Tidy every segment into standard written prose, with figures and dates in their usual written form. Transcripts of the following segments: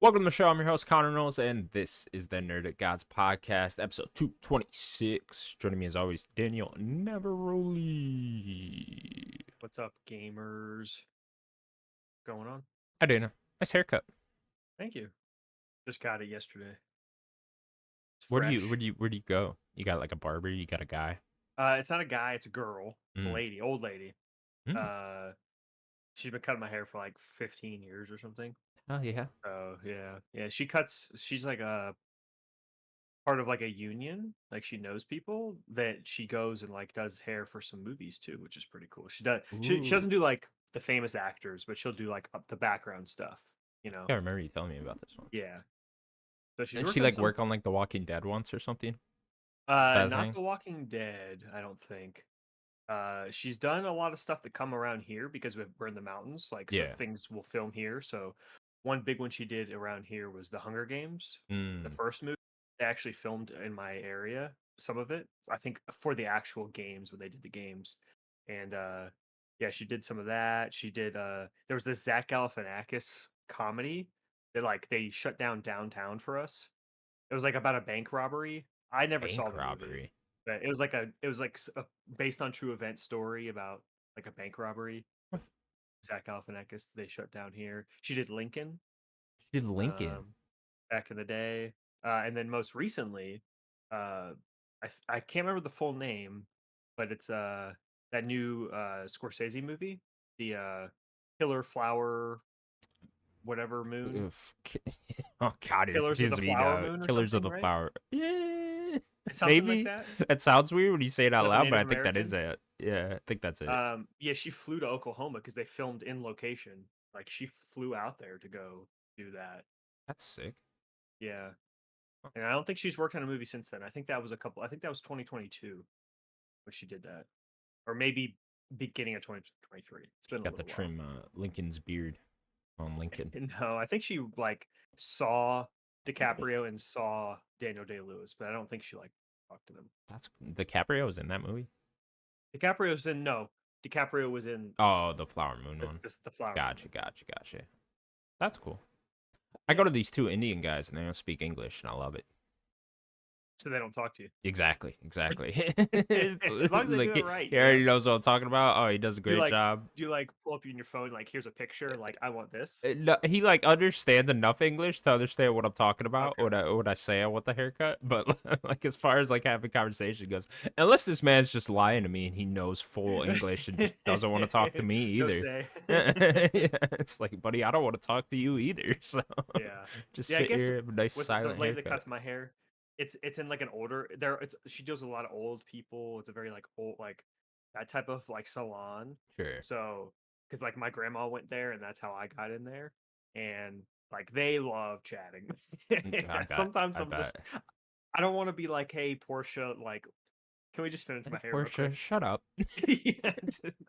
Welcome to the show. I'm your host, Connor Knowles, and this is the Nerdic Gods podcast, episode 226. Joining me as always, Daniel Neveroli. What's up, gamers? Going on? Hi, Dana. Nice haircut. Thank you. Just got it yesterday. It's Where do fresh. you go? You got like a barber? You got a guy? It's not a guy, it's a girl. It's a lady, old lady. Mm. She's been cutting my hair for like 15 years or something. Oh, yeah. Oh, yeah. She's like a part of like a union. Like she knows people that she goes and like does hair for some movies too, which is pretty cool. She Ooh. doesn't do like the famous actors, but she'll do like the background stuff, you know. I remember you telling me about this once. Yeah. So she's Didn't she working on like some. work on like The Walking Dead once or something? That a Not thing? The Walking Dead, I don't think. She's done a lot of stuff that come around here because we're in the mountains, like so Yeah. things will film here. So one big one she did around here was the Hunger Games, the Mm. first movie. They actually filmed in my area, some of it. I think for the actual games when they did the games, and yeah, she did some of that. She did. There was this Zach Galifianakis comedy that like they shut down downtown for us. It was like about a bank robbery. I never saw Bank the movie, robbery. but it was like a based on true event story about like a bank robbery with Zach Galifianakis. They shut down here. She did Lincoln, She did Lincoln. um, back in the day, and then most recently, uh, I can't remember the full name, but it's that new Scorsese movie, the Killer Flower whatever moon, Oof. Oh God, you're Killers of the confusing me Flower now. Moon or Killers of something, the right? Flower. Yeah, It's something like maybe. that That sounds weird when you say it out with loud, but Native I think that is Americans. it. Yeah, I think that's it. Yeah, she flew to Oklahoma because they filmed in location. Like she flew out there to go do that. That's sick. Yeah, Huh. and I don't think she's worked on a movie since then. I think that was a couple. I think that was 2022 when she did that, or maybe beginning of 2023. It's She been a got the little while. trim Lincoln's beard on Lincoln. No, I think she like saw DiCaprio and saw Daniel Day-Lewis, but I don't think she like talked to them. That's DiCaprio was in that movie. DiCaprio's in no. DiCaprio was in Oh, the Flower Moon one. the Flower Moon Gotcha, one. gotcha. That's cool. I go Yeah, to these two Indian guys and they don't speak English, and I love it. so they don't talk to you. Exactly. It's As long as they do like it right, he you know. already knows what I'm talking about. Oh, he does a You great like job. you like pull up in your phone like here's a picture like I want this. No, he like understands enough English to understand what I'm talking about Okay. when I say I want the haircut. But like as far as like having conversation goes, unless this man's just lying to me and he knows full English and just doesn't want to talk to me No either. say. Yeah, it's like, buddy, I don't want to talk to you either. So Yeah. just Yeah, I sit guess here have a nice with the silent lady that haircut. cuts my hair, it's in like an older there it's she deals with a lot of old people. It's a very like old like that type of like salon. Sure. So because like my grandma went there and that's how I got in there. And like they love chatting. I bet. Sometimes I I'm just bet. I don't want to be like, hey Portia, like can we just finish my Hey, hair real Portia, quick? shut up. Yeah,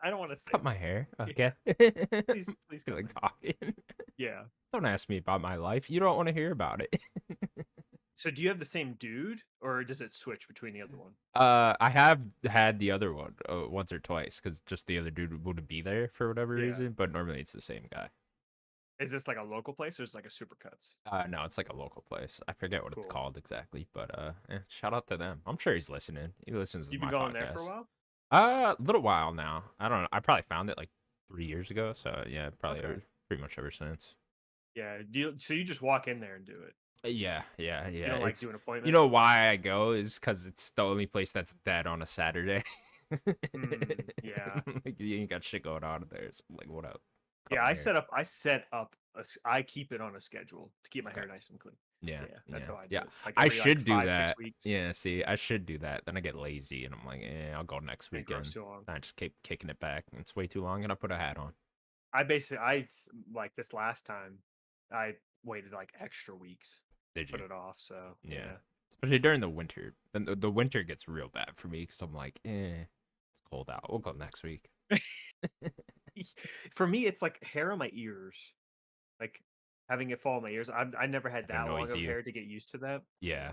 I don't want to say Cut my that. hair, Yeah, okay? please Feel cut my like hair. talking. Yeah. Don't ask me about my life. You don't want to hear about it. So do you have the same dude, or does it switch between the other one? I have had the other one once or twice because just the other dude wouldn't be there for whatever Yeah. reason. But normally it's the same guy. Is this like a local place or is it like a Supercuts? No, it's like a local place. I forget what it's Cool. called exactly, but shout out to them. I'm sure he's listening. He listens to You've been my going there for a podcast. while? A little while now. I don't know. I probably found it like 3 years ago. So yeah, probably Okay. pretty much ever since. Yeah. So you just walk in there and do it. Yeah. You don't like It's do an appointment? you know why I go is because it's the only place that's dead on a Saturday. Yeah. Like you ain't got shit going on in there. So I'm like, what up? Cut Yeah, my I hair. set up I keep it on a schedule to keep my Okay. hair nice and clean. Yeah, Yeah, that's how I do yeah. it. Like I every like should do 5, 6 that. weeks. Yeah, see, I should do that. Then I get lazy and I'm like, I'll go next And it grows weekend. too long. I just keep kicking it back. It's way too long, and I put a hat on. Like this last time, I waited like extra weeks Did to put you? it off. So Yeah. yeah. Especially during the winter. Then the winter gets real bad for me because I'm like, it's cold out. We'll go next week. For me, it's like hair on my ears, like having it fall on my ears. I never had That that long annoys of you. hair to get used to that. Yeah.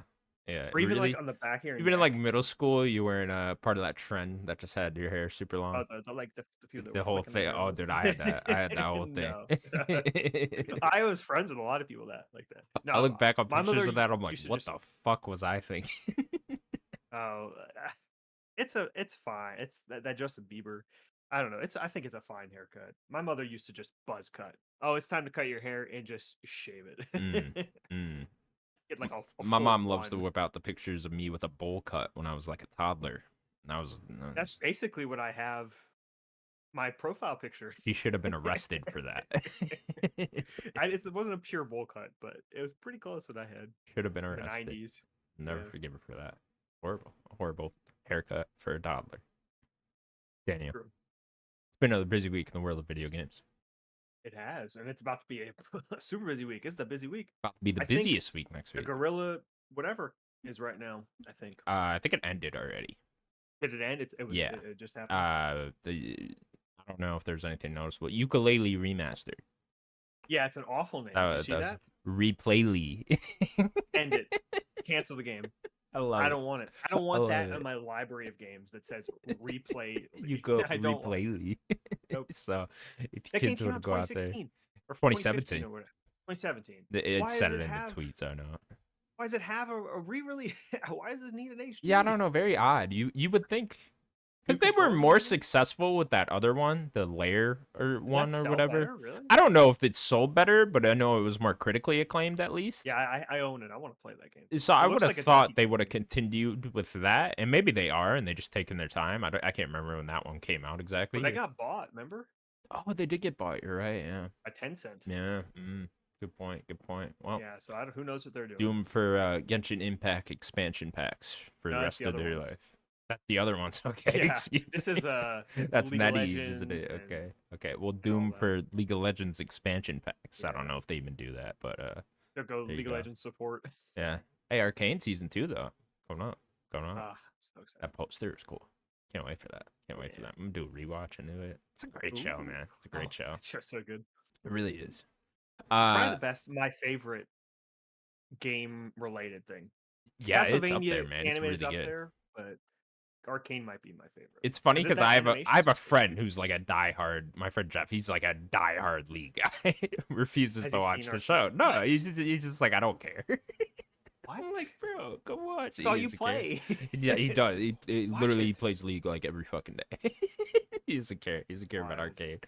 Yeah, Or even like really. on the back of your Even in like neck. middle school, you were in a part of that trend that just had your hair super long. Like the people that were The whole flicking their thing. hair Oh, long. dude, I had that. I had that whole thing. No. I was friends with a lot of people that like that. I No, look back on my pictures mother of that. I'm like, used to what just the fuck was I thinking? oh, it's fine. It's that Justin Bieber. I don't know. I think it's a fine haircut. My mother used to just buzz cut. Oh, it's time to cut your hair and just shave Mm, it. mm. Get like a My full mom loves to one. whip out the pictures of me with a bowl cut when I was like a toddler. And I That's was basically what I have my profile picture. she should have been arrested for that. It wasn't a pure bowl cut, but it was pretty close what I had Should have been in the arrested. 90s. Never Yeah, forgive her for that. Horrible, horrible haircut for a toddler. Daniel, true. it's been another busy week in the world of video games. It has, and it's about to be a super busy week. It's the busy week. About to be the I think busiest week next the week. gorilla whatever is right now. I think. I think it ended already. Did it end? Yeah. It just happened. I don't know if there's anything noticeable. Ukulele remastered. Yeah, it's an awful name. Did you see That was that? Replayly. End it. Cancel the game. I love I it. don't want it. I don't I want love that it. in my library of games that says replay. You go I don't want it. Replayly. Nope. So if That game kids came want to out go out there, 2016 or 2015 2017. or whatever. 2017. It Why said does it it in the have? tweets. I know. Why does it have a re-release? Why does it need an HD? Yeah, I don't know. Very odd. You would think New because they were controls and more everything? successful with that other one, the Lair or Did that one or sell whatever. better, really? I don't know if it sold better, but I know it was more critically acclaimed at least. Yeah, I own it. I want to play that game. So It I looks would have like a thought Donkey they Kong would have game. continued with that, and maybe they are, and they just taken their time. I can't remember when that one came out But exactly. they got bought, remember? Oh, they did get bought. You're right. Yeah. By Tencent. Yeah. Good point. Good point. Well, Yeah, so who knows what they're doing. doom for Genshin Impact expansion packs for the No, that's rest the of other their ones. life. That's the other ones. Okay. Yeah, Excuse this me. is That's League of NetEase, isn't Legends it? and Okay. Okay. Well, all Doom that. for League of Legends expansion packs. I don't Yeah. know if they even do that, but They'll go there you League of go. Legends support. Yeah. Hey, Arcane season 2 though. Going up. Going up. Ah, so excited. That poster is cool. Can't wait for that. Can't wait for Yeah. that. I'm gonna do a rewatch into it. It's a great show, Ooh. man. It's a great show. It's just so good. It really is. It's probably the best, my favorite game related thing. Yeah, it's up Castlevania there, man. It's animated's really up good. there, but Arcane might be my favorite. It's funny Is it because that I animation have a just good? friend who's like a diehard. My friend Jeff, he's like a diehard League guy. Refuses Has to he watch seen the show. Arcane? No, What? he's just like I don't care. What? I'm like, bro, go watch. That's all He you doesn't care. play. Yeah, he does. He Watch literally it. plays League like every fucking day. He doesn't care. He doesn't care about Wild. arcade.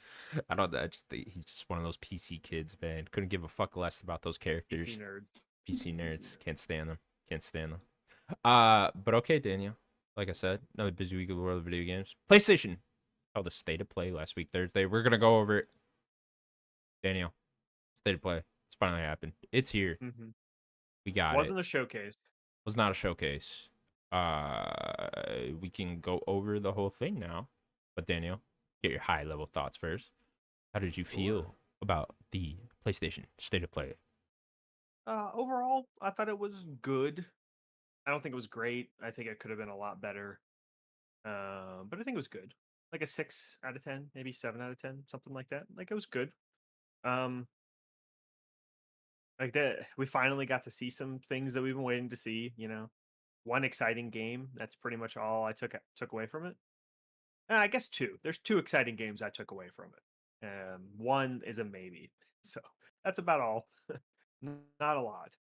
I don't. I just think he's just one of those PC kids, man. Couldn't give a fuck less about those characters. PC nerd. PC nerds. nerd. Can't stand them. Can't stand them. But okay, Daniel. Like I said, another busy week of the world of video games. PlayStation. Oh, the state of play last week, Thursday. We're gonna go over it. Daniel, state of play. It's finally happened. It's here. Mm-hmm. We got Wasn't it. a showcase. Was not a showcase. We can go over the whole thing now. But Daniel, get your high level thoughts first. How did you feel Sure. about the PlayStation state of play? Overall, I thought it was good. I don't think it was great. I think it could have been a lot better. But I think it was good. Like a 6 out of 10, maybe 7 out of 10, something like that. Like it was good. Um, like that, we finally got to see some things that we've been waiting to see. One exciting game. That's pretty much all I took away from it. I guess two. There's two exciting games I took away from it. One is a maybe. So that's about all. Not a lot.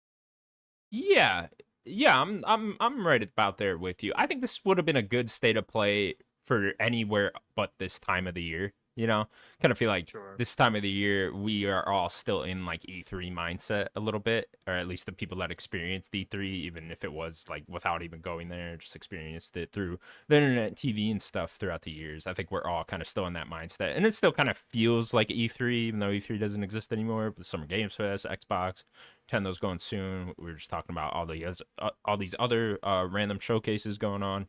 Yeah. Yeah, I'm right about there with you. I think this would have been a good state of play for anywhere but this time of the year. Kind of feel like Sure. this time of the year we are all still in like E3 mindset a little bit, or at least the people that experienced E3, even if it was like without even going there, just experienced it through the internet, TV, and stuff throughout the years. I think we're all kind of still in that mindset, and it still kind of feels like E3, even though E3 doesn't exist anymore. But Summer Games Fest, Xbox, Nintendo's going soon. We were just talking about all these other random showcases going on.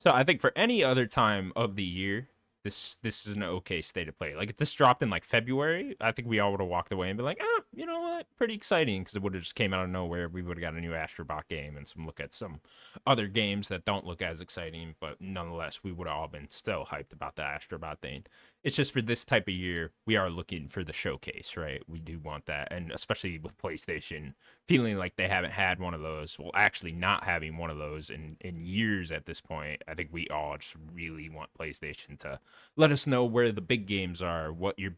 So I think for any other time of the year, this is an okay state of play. Like if this dropped in like February, I think we all would have walked away and be like, you know what, pretty exciting, because it would have just came out of nowhere. We would have got a new Astro game and some look at some other games that don't look as exciting, but nonetheless, we would have all been still hyped about the Astro thing. It's just for this type of year, we are looking for the showcase, right? We do want that. And especially with PlayStation, feeling like they haven't had one of those, well, actually not having one of those in years at this point, I think we all just really want PlayStation to let us know where the big games are, what your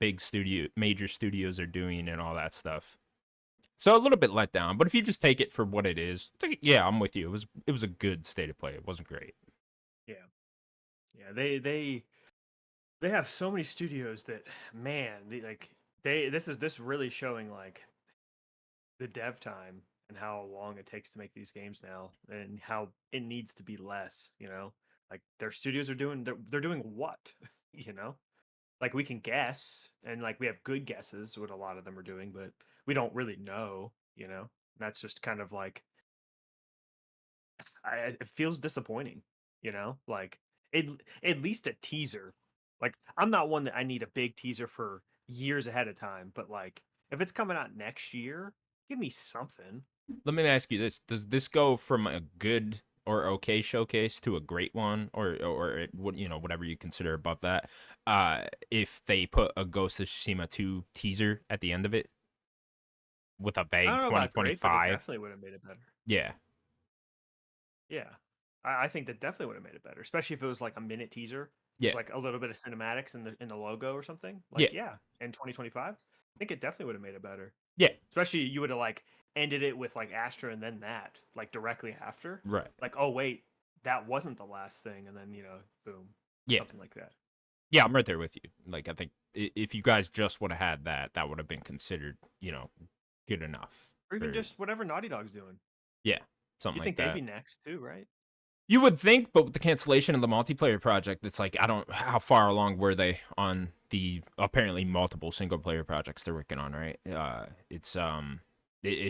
major studios are doing, and all that stuff. So a little bit let down, but if you just take it for what it is, yeah, I'm with you. It was a good state of play. It wasn't great. Yeah, yeah. They have so many studios that, man, this really showing like the dev time and how long it takes to make these games now, and how it needs to be less. Like their studios are doing, they're doing what, you know. Like we can guess, and like we have good guesses what a lot of them are doing, but we don't really know. That's just kind of like, it feels disappointing. Like it, at least a teaser. Like I'm not one that I need a big teaser for years ahead of time, but like if it's coming out next year, give me something. Let me ask you this: does this go from a good or okay showcase to a great one, or what whatever you consider above that? If they put a Ghost of Tsushima 2 teaser at the end of it with a I vague don't know about great, but it 2025, definitely would have made it better. yeah, Yeah. I think that definitely would have made it better, especially if it was like a minute teaser, just yeah, like a little bit of cinematics in the logo or something. yeah, Like, yeah, in 2025, I think it definitely would have made it better. yeah, Especially you would have like ended it with like Astro and then that, like directly after. right, Like, oh wait, that wasn't the last thing, and then boom, yeah, something like that. yeah. I'm right there with you. Like, I think if you guys just would have had that, that would have been considered, good enough Or even for, just whatever Naughty Dog's doing. yeah, something You like think they'd that. be next too, right? You would think, but with the cancellation of the multiplayer project, it's like I don't how far along were they on the apparently multiple single player projects they're working on, right? It's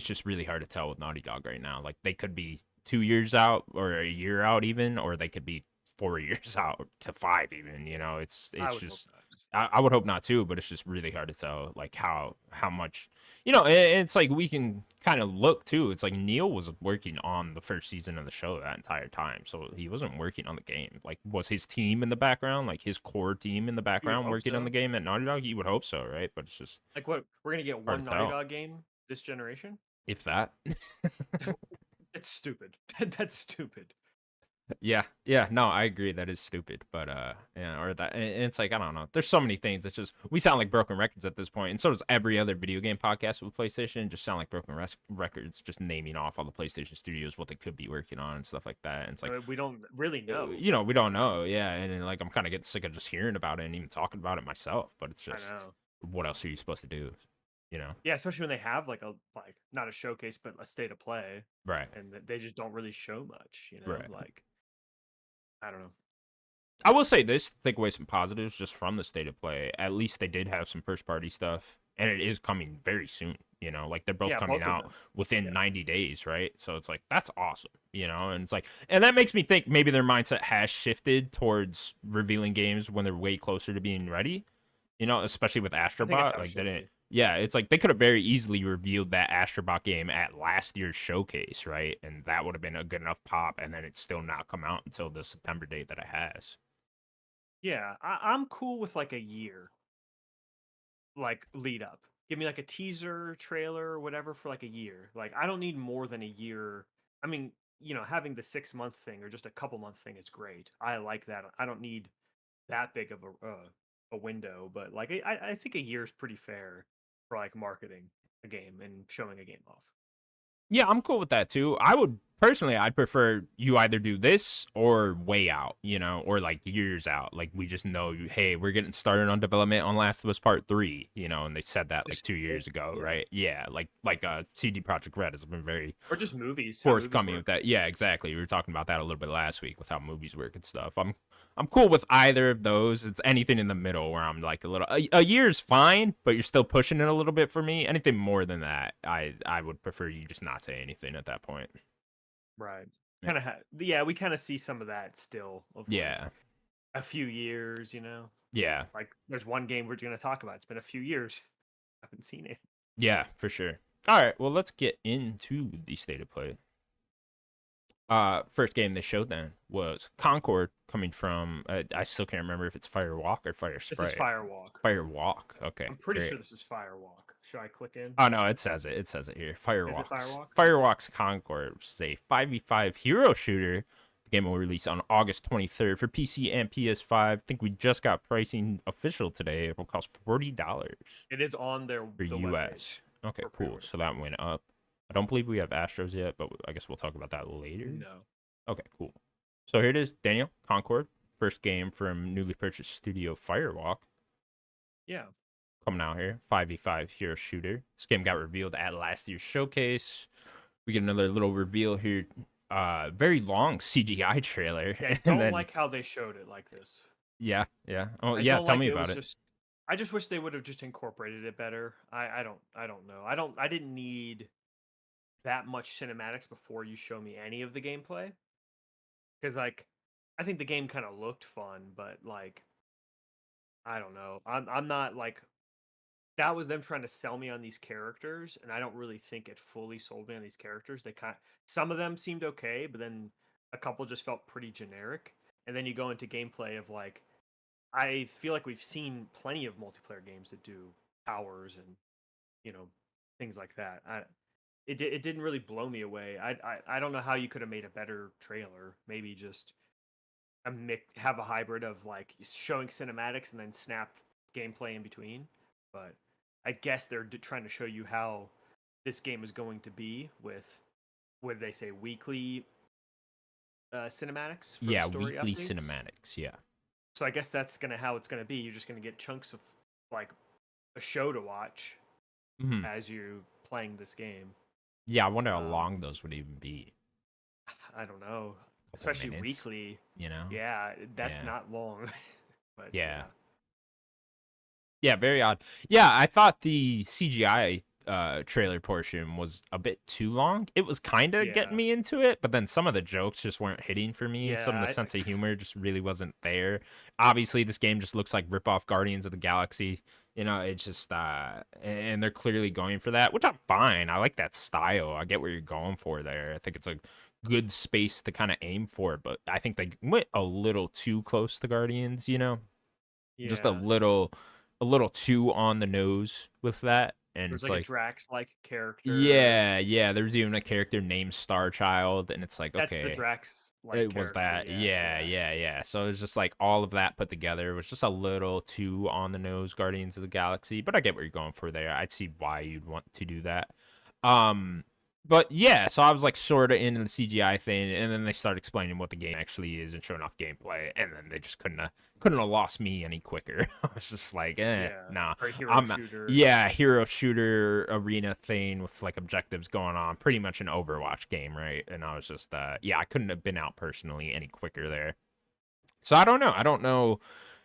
just really hard to tell with Naughty Dog right now. Like they could be 2 years out or a year out even, or they could be 4 years out to five even. I It's would hope just not. I would hope not too, but it's just really hard to tell like how much it's like we can kind of look too. It's like Neil was working on the first season of the show that entire time, so he wasn't working on the game. Like, was his team in the background, like his core team in the You would background, hope working on the so. game at Naughty Dog? You would hope so, right? But it's just Like, what, we're gonna get hard one to Naughty tell. Dog game this generation? If that. It's stupid. That's stupid. Yeah, yeah, no, I agree. That is stupid, but yeah, or that, and it's like I don't know. There's so many things. It's just we sound like broken records at this point, and so does every other video game podcast with PlayStation. Just sound like broken records, just naming off all the PlayStation studios, what they could be working on, and stuff like that. And it's like, We don't really know. we don't know, yeah, and like I'm kind of getting sick of just hearing about it and even talking about it myself. But it's I just, know. what else are you supposed to do? You know? Yeah, especially when they have like not a showcase but a state of play, Right, and they just don't really show much. right. Like, I don't know. I will say this to take away some positives just from the state of play. At least they did have some first party stuff, and it is coming very soon. Like they're both Yeah, coming both of out them. within Yeah. 90 days, right? So it's like that's awesome, and it's like, and that makes me think maybe their mindset has shifted towards revealing games when they're way closer to being ready. Especially with I think that's Astrobot, how it like they should didn't. be. Yeah, it's like they could have very easily revealed that Astrobot game at last year's showcase, right? And that would have been a good enough pop, and then it's still not come out until the September date that it has. Yeah, I'm cool with like a year, like lead up. Give me like a teaser, trailer, or whatever for like a year. Like I don't need more than a year. I mean, having the 6 month thing or just a couple month thing is great. I like that. I don't need that big of a window, but like I think a year is pretty fair for like marketing a game and showing a game off. Yeah, I'm cool with that too. I'd prefer you either do this or way out, or like years out. Like we just know, hey, we're getting started on development on Last of Us Part 3, and they said that like Just 2 years ago, yeah, right? Yeah, like CD Project Red has been very or just movies. How movies forthcoming with work. that. Yeah, exactly. We were talking about that a little bit last week with how movies work and stuff. I'm cool with either of those. It's anything in the middle where I'm like a year's fine, but you're still pushing it a little bit for me. Anything more than that, I would prefer you just not say anything at that point. Right. Yeah. Kind of. Yeah, we kind of see some of that still of like Yeah. a few years. Yeah. Like there's one game we're going to talk about. It's been a few years. I haven't seen it. Yeah, for sure. All right, well, let's get into the state of play. First game they showed then was Concord coming from. I still can't remember if it's Firewalk or Fire This is Sprite. Firewalk. Firewalk. Okay, I'm pretty great. sure this is Firewalk. Should I click in? Oh no, it says it. It says it here. Is it Firewalks. Firewalk? Okay. Firewalks Concord, which is a 5v5 hero shooter. The game will release on August 23rd for PC and PS5. I think we just got pricing official today. It will cost $40 It is on for the webpage US. Okay, for cool. pre-order. So that went up. I don't believe we have Astros yet, but I guess we'll talk about that later. No. Okay, cool. So here it is, Daniel Concord, first game from newly purchased studio Firewalk, Yeah. coming out here. 5v5 hero shooter. This game got revealed at last year's showcase. We get another little reveal here. Very long CGI trailer, Yeah, I and don't then like how they showed it like this. yeah. Oh I yeah, don't tell like me it about was it. just I just wish they would have just incorporated it better. I don't know. I didn't need that much cinematics before you show me any of the gameplay. Cuz like I think the game kind of looked fun, but like I don't know. I'm not like that was them trying to sell me on these characters, and I don't really think it fully sold me on these characters. They kind some of them seemed okay, but then a couple just felt pretty generic. And then you go into gameplay of like I feel like we've seen plenty of multiplayer games that do towers and you know things like that. It didn't really blow me away. I don't know how you could have made a better trailer. Maybe just have a hybrid of like showing cinematics and then snap gameplay in between. But I guess they're trying to show you how this game is going to be with what they say weekly cinematics for the Yeah, story weekly updates. cinematics. Yeah. So I guess that's gonna how it's gonna be. You're just gonna get chunks of like a show to watch Hmm. as you playing this game. Yeah, I wonder how Um, long those would even be. I don't know, A couple especially minutes, weekly. you know? Yeah, that's Yeah. not long. But Yeah. yeah, Yeah, very odd. Yeah, I thought the CGI trailer portion was a bit too long. It was kind of getting yeah, me into it, but then some of the jokes just weren't hitting for me. Some of the yeah. sense of humor just really wasn't there. Obviously, this game just looks like rip off Guardians of the Galaxy. It's just and they're clearly going for that, which I'm fine. I like that style. I get what you're going for there. I think it's a good space to kind of aim for, but I think they went a little too close to Guardians. Just Yeah. a little too on the nose with that, and There's it's like a like, Drax-like character. yeah, there's even a character named Starchild, and it's like, That's the okay, Drax-like it was character. that, Yeah, yeah, yeah. So it's just like all of that put together was just a little too on the nose Guardians of the Galaxy, but I get what you're going for there. I'd see why you'd want to do that. um but yeah, so I was like sort of into the CGI thing, and then they start explaining what the game actually is and showing off gameplay, and then they just couldn't have lost me any quicker. I was just like, yeah. nah. Or hero I'm shooter. Yeah, hero shooter arena thing with like objectives going on, pretty much an Overwatch game, right? And I was just yeah, I couldn't have been out personally any quicker there. So I don't know. I don't know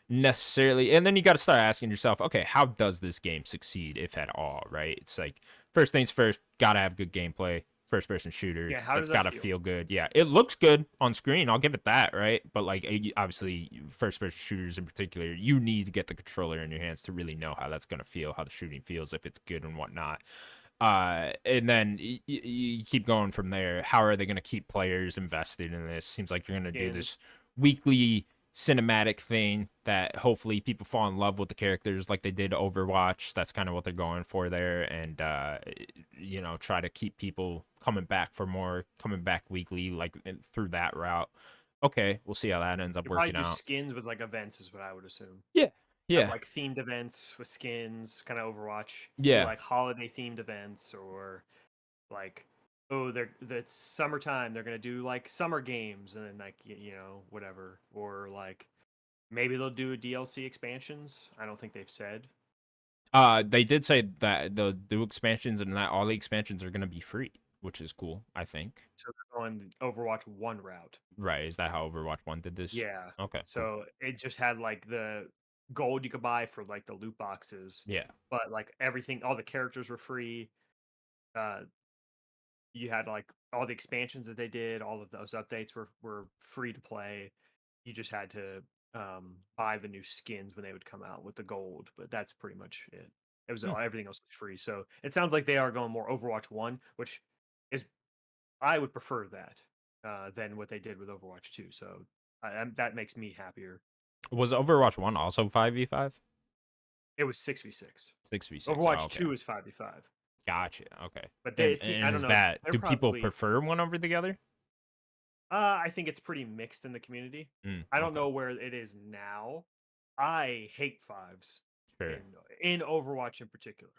necessarily. And then you got to start asking yourself, okay, how does this game succeed, if at all, right? It's like, first things first, got to have good gameplay. First person shooter, Yeah, how does that's that got to feel? feel good. Yeah, it looks good on screen. I'll give it that, right? But like, obviously, first person shooters in particular, you need to get the controller in your hands to really know how that's going to feel, how the shooting feels, if it's good and whatnot. And then you keep going from there. How are they going to keep players invested in this? Seems like you're going to do this Skins. weekly cinematic thing that hopefully people fall in love with the characters like they did Overwatch. That's kind of what they're going for there, and try to keep people coming back for more, coming back weekly, like through that route. Okay, we'll see how that ends up You probably working do out. skins with like events, is what I would assume. Yeah, Have yeah, like themed events with skins, kind of Overwatch. Do yeah. like holiday themed events or like oh they're it's summertime they're gonna do like summer games and then like whatever or like maybe they'll do DLC expansions. I don't think they've said. They did say that the new expansions and that all the expansions are gonna be free, which is cool, I think. So they're going the Overwatch 1 route. Right? Is that how Overwatch One did this? Yeah. Okay, cool. So it just had like the gold you could buy for like the loot boxes, Yeah. but like everything, all the characters were free. Uh, you had like all the expansions that they did, all of those updates were free to play. You just had to buy the new skins when they would come out with the gold, but that's pretty much it. It was Hmm. everything else was free. So it sounds like they are going more Overwatch 1, which is I would prefer that. than what they did with Overwatch 2. So that makes me happier. Was Overwatch 1 also 5v5? It was 6v6. 6v6. Oh, Overwatch okay. 2 is 5v5. Gotcha. Okay. But they And see, I and don't is know. that They're do people probably. prefer one over the other? I think it's pretty mixed in the community. I don't Okay. know where it is now. I hate fives Sure. in Overwatch in particular.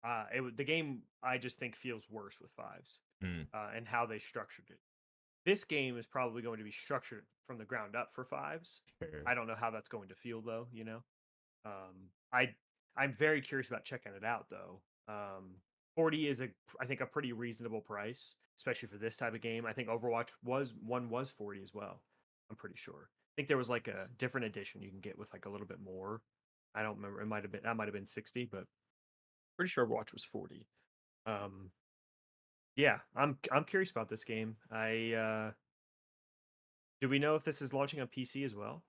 The game I just think feels worse with fives, Mm, and how they structured it. This game is probably going to be structured from the ground up for fives. sure. I don't know how that's going to feel though. Um, I I'm very curious about checking it out though. 40 is I think a pretty reasonable price, especially for this type of game. I think Overwatch was 40 as well. I'm pretty sure. I think there was like a different edition you can get with like a little bit more. I don't remember. Might have been 60, but pretty sure Overwatch was 40. Um, yeah, I'm curious about this game. Do we know if this is launching on PC as well?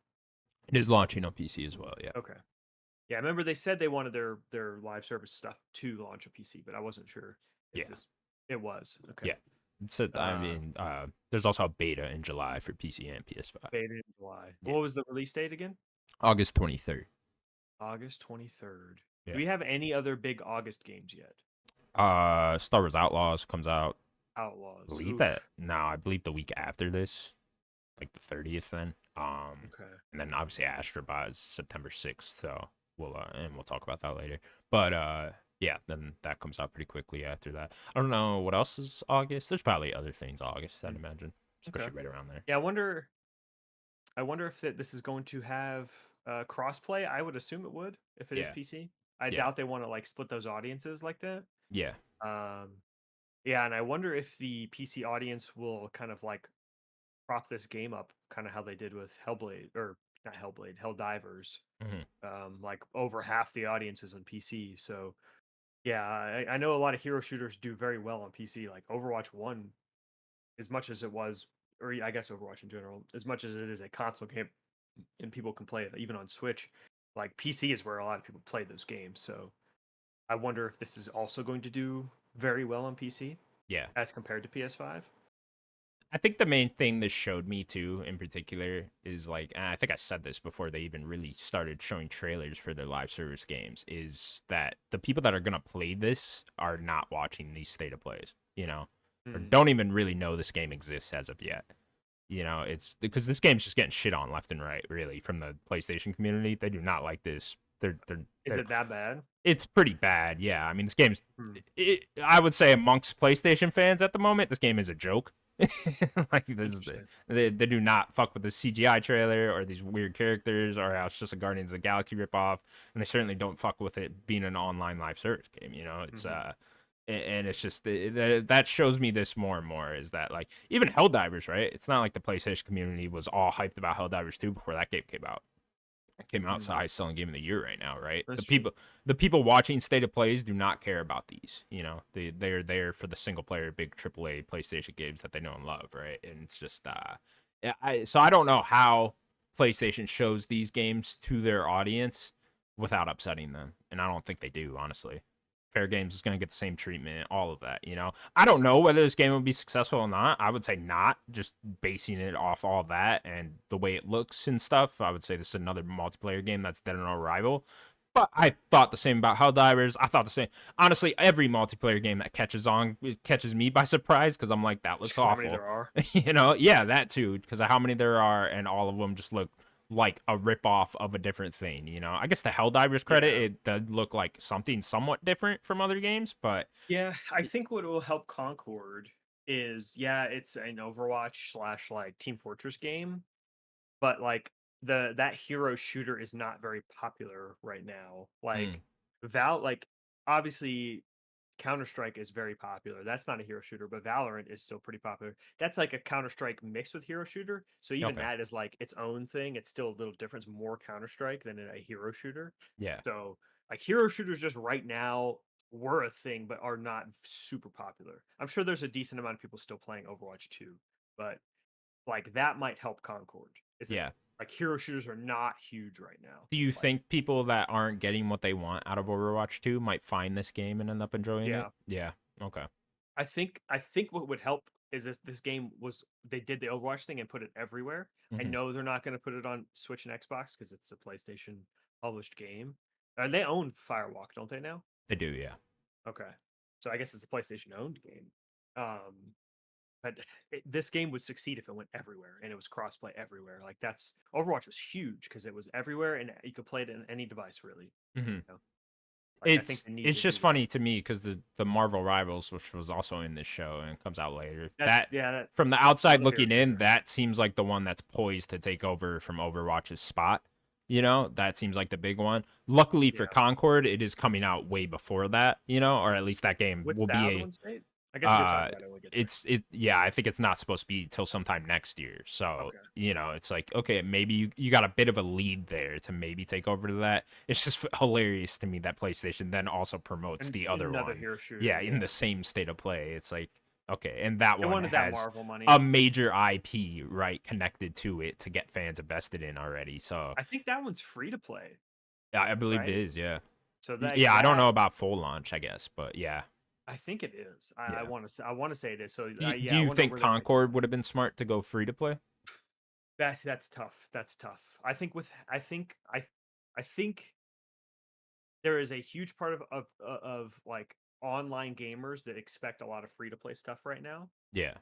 It is launching on PC as well. Yeah. Okay. Yeah, I remember they said they wanted their live service stuff to launch a PC, but I wasn't sure if Yeah. this it was. Okay. Yeah. So I Uh mean, there's also a beta in July for PC and PS5. Beta in July. Yeah. What was the release date again? August 23rd. August 23rd. Do Yeah. we have any other big August games yet? Star Wars Outlaws comes out. I Outlaws. believe that Oof. no, I believe the week after this, like the 30th then. Okay. And then obviously Astro is September 6th, so we'll talk about that later. But yeah, then that comes out pretty quickly after that. I don't know what else is August. There's probably other things August, I'd Mm, imagine, okay. especially right around there. Yeah, I wonder if this is going to have crossplay. I would assume it would if it is Yeah. PC. I Yeah. doubt they want to like split those audiences like that. Yeah. Um yeah, and I wonder if the PC audience will kind of like prop this game up kind of how they did with Hellblade, or not Hellblade, Helldivers. Hmm. Like over half the audience is on PC. So yeah, I know a lot of hero shooters do very well on PC. Like Overwatch 1, as much as it was, or I guess Overwatch in general, as much as it is a console game and people can play it even on Switch, like PC is where a lot of people play those games. So I wonder if this is also going to do very well on PC Yeah. as compared to PS5. I think the main thing this showed me too, in particular, is like, and I think I said this before they even really started showing trailers for their live service games, is that the people that are gonna play this are not watching these state of plays, or Mm, don't even really know this game exists as of yet. It's because this game's just getting shit on left and right, really, from the PlayStation community. They do not like this. is They're it that bad? it's pretty bad. Yeah, I mean, this game's. Hmm. I would say amongst PlayStation fans at the moment, this game is a joke. Like this is Interesting. they do not fuck with the CGI trailer or these weird characters or how it's just a Guardians of the Galaxy ripoff, and they certainly don't fuck with it being an online live service game. It's Mhm. and it's just that shows me this more and more is that like even Helldivers, right? It's not like the PlayStation community was all hyped about Helldivers 2 before that game came out. It came out, so Mm, high selling game of the year right now, right? that's true. The people watching state of plays do not care about these. They're there for the single player big AAA PlayStation games that they know and love, right? And it's just so I don't know how PlayStation shows these games to their audience without upsetting them, and I don't think they do, honestly. Fair Games is going to get the same treatment, all of that. I don't know whether this game will be successful or not. I would say not, just basing it off all that and the way it looks and stuff. I would say this is another multiplayer game that's dead on arrival. But I thought the same about Helldivers. I thought the same. Honestly, every multiplayer game that catches on it catches me by surprise because I'm like, that looks Just how many awful. there are. Yeah, that too, because of how many there are, and all of them just look like a ripoff of a different thing. I guess the Helldivers credit, Yeah. it does look like something somewhat different from other games, but Yeah, I think what will help Concord is, yeah, it's an Overwatch slash like Team Fortress game, but like that hero shooter is not very popular right now. mm, Like like obviously Counter-Strike is very popular. That's not a hero shooter, but Valorant is still pretty popular. That's like a Counter-Strike mixed with hero shooter. So even okay, that is like its own thing. It's still a little different. It's more Counter-Strike than a hero shooter. yeah, So like hero shooters just right now were a thing, but are not super popular. I'm sure there's a decent amount of people still playing Overwatch 2, but like that might help Concord. Is that yeah. like hero shooters are not huge right now. Do you Like think people that aren't getting what they want out of Overwatch 2 might find this game and end up enjoying it? yeah, Yeah, okay, I think what would help is if this game was they did the Overwatch thing and put it everywhere. I Hmm. know they're not going to put it on Switch and Xbox because it's a PlayStation published game. They own Firewalk, don't they now? They do, yeah. Okay, so I guess it's a PlayStation owned game. Um, but this game would succeed if it went everywhere and it was crossplay everywhere. Like that's Overwatch was huge because it was everywhere and you could play it in any device really. Hmm. You know? Like I think It's they need it's to just do that. funny to me because the Marvel Rivals, which was also in this show and comes out later, That's that yeah, from the that's outside another hero looking in, shooter. that seems like the one that's poised to take over from Overwatch's spot. You know, that seems like the big one. Luckily for Yeah, Concord, it is coming out way before that, you know, or at least that game with will that be other a one state. I guess you're talking about it when we get there. yeah, I think it's not supposed to be till sometime next year. So, Okay. you know, it's like, okay, maybe you got a bit of a lead there to maybe take over to that. It's just hilarious to me that PlayStation then also promotes And the other another one. hero shooter. Yeah, in Yeah, the same state of play. It's like, okay, and that they one wanted that has Marvel money. a major IP, right, connected to it to get fans invested in already. So, I think that one's free to play, yeah, I believe it right? is, yeah. So that Yeah, I don't that know about full launch, I guess, but yeah. I think it is. I Yeah. want to say I want to say it is. So Do yeah, I you wonder think where they might do Concord that. would have been smart to go free to play? That's tough. That's tough. I think there is a huge part of like online gamers that expect a lot of free to play stuff right now. Yeah.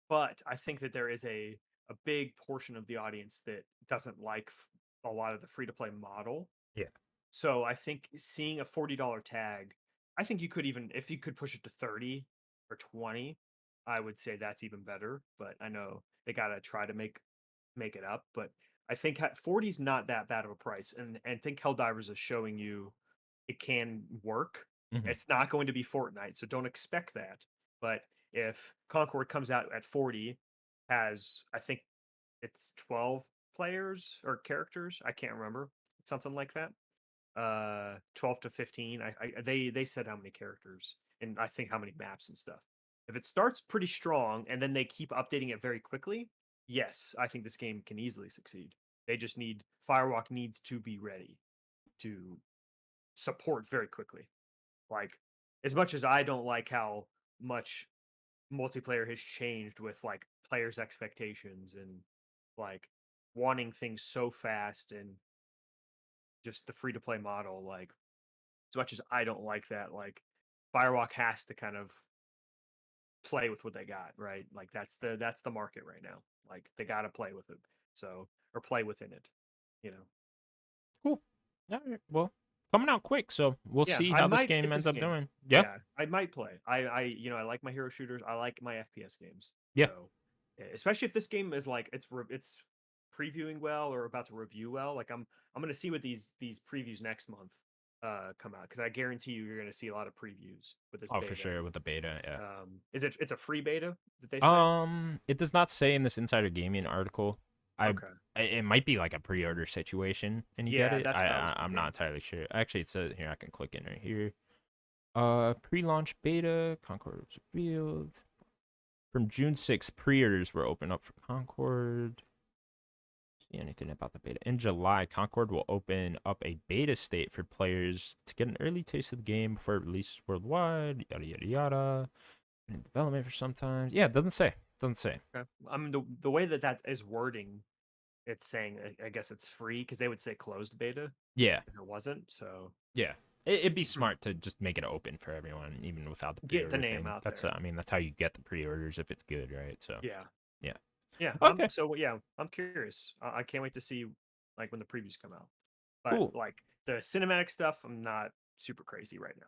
But I think that there is a big portion of the audience that doesn't like a lot of the free to play model. Yeah. So I think seeing a $40 tag, I think you could even if you could push it to 30 or 20, I would say that's even better. But I know they gotta try to make it up. But I think 40 is not that bad of a price, and think Helldivers is showing you it can work. Mhm. It's not going to be Fortnite, so don't expect that. But if Concord comes out at 40, has I think it's 12 players or characters, I can't remember, something like that. 12 to 15. They said how many characters and I think how many maps and stuff. If it starts pretty strong and then they keep updating it very quickly, yes, I think this game can easily succeed. They just need Firewalk needs to be ready to support very quickly. Like as much as I don't like how much multiplayer has changed with like players' expectations and like wanting things so fast and just the free to play model, like as much as I don't like that, like Firewalk has to kind of play with what they got, right? Like that's the market right now. Like they got to play with it. So or play within it, you know. Cool. Alright, well, coming out quick, so we'll Yeah, see I how this might game get ends this up game. doing. Yeah. Yeah, I might play. I like my hero shooters. I like my FPS games. Yeah. So, especially if this game is like it's previewing well or about to review well. Like I'm gonna see what these previews next month come out because I guarantee you you're gonna see a lot of previews with this Oh, for beta. sure with the beta, yeah. Is it's a free beta that they say? It does not say in this Insider Gaming article. I Okay. it might be like a pre-order situation and you get Yeah, it. that's what I was I'm not thinking. entirely sure. Actually, it says here I can click in right here. Pre-launch beta, Concord was revealed. From June 6th, pre-orders were open up for Concord. See anything about the beta. In July, Concord will open up a beta state for players to get an early taste of the game before it releases worldwide. Yada yada yada. In development for sometimes. Yeah, it doesn't say. Doesn't say. Okay. I mean the way that that is wording, it's saying I guess it's free because they would say closed beta Yeah, if it wasn't. So yeah. It'd be hmm, smart to just make it open for everyone, even without the get the pre-order name thing. out That's there. I mean, that's how you get the pre-orders if it's good, right? So Yeah. yeah. Yeah. Okay. So yeah, I'm curious. I can't wait to see like when the previews come out. But Cool. like the cinematic stuff, I'm not super crazy right now.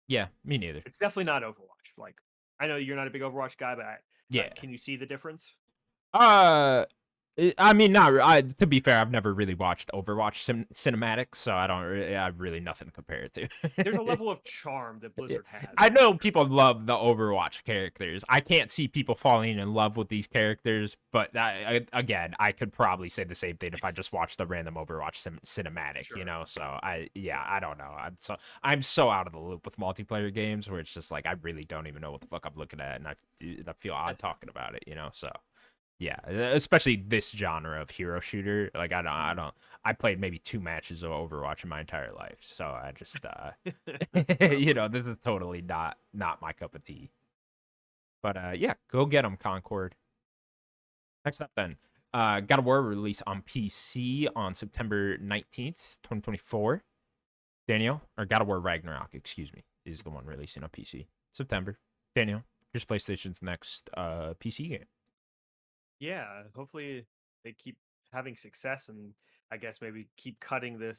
Yeah. Me neither. It's definitely not Overwatch. Like I know you're not a big Overwatch guy, but Yeah. can you see the difference? Uh, I mean, not. To be fair, I've never really watched Overwatch cinematics, so I don't. I have really nothing to compare it There's a to. level of charm that Yeah. Blizzard has I for know sure. people love the Overwatch characters. I can't see people falling in love with these characters, but again, I could probably say the same thing if I just watched the random Overwatch cinematic, you Sure. know. So yeah, I don't know. I'm so out of the loop with multiplayer games where it's just like I really don't even know what the fuck I'm looking at, and I feel odd That's fine. talking about it, you know. So yeah, especially this genre of hero shooter. Like I Mhm. don't. I played maybe 2 matches of Overwatch in my entire life, so I just Fair you enough. know, this is totally not my cup of tea. But yeah, go get them, Concord. Next up, then, God of War release on PC on September 19th, 2024. Daniel, or God of War Ragnarok, excuse me, is the one releasing on PC. September. Daniel, here's PlayStation's next PC game. Yeah, hopefully they keep having success, and I guess maybe keep cutting the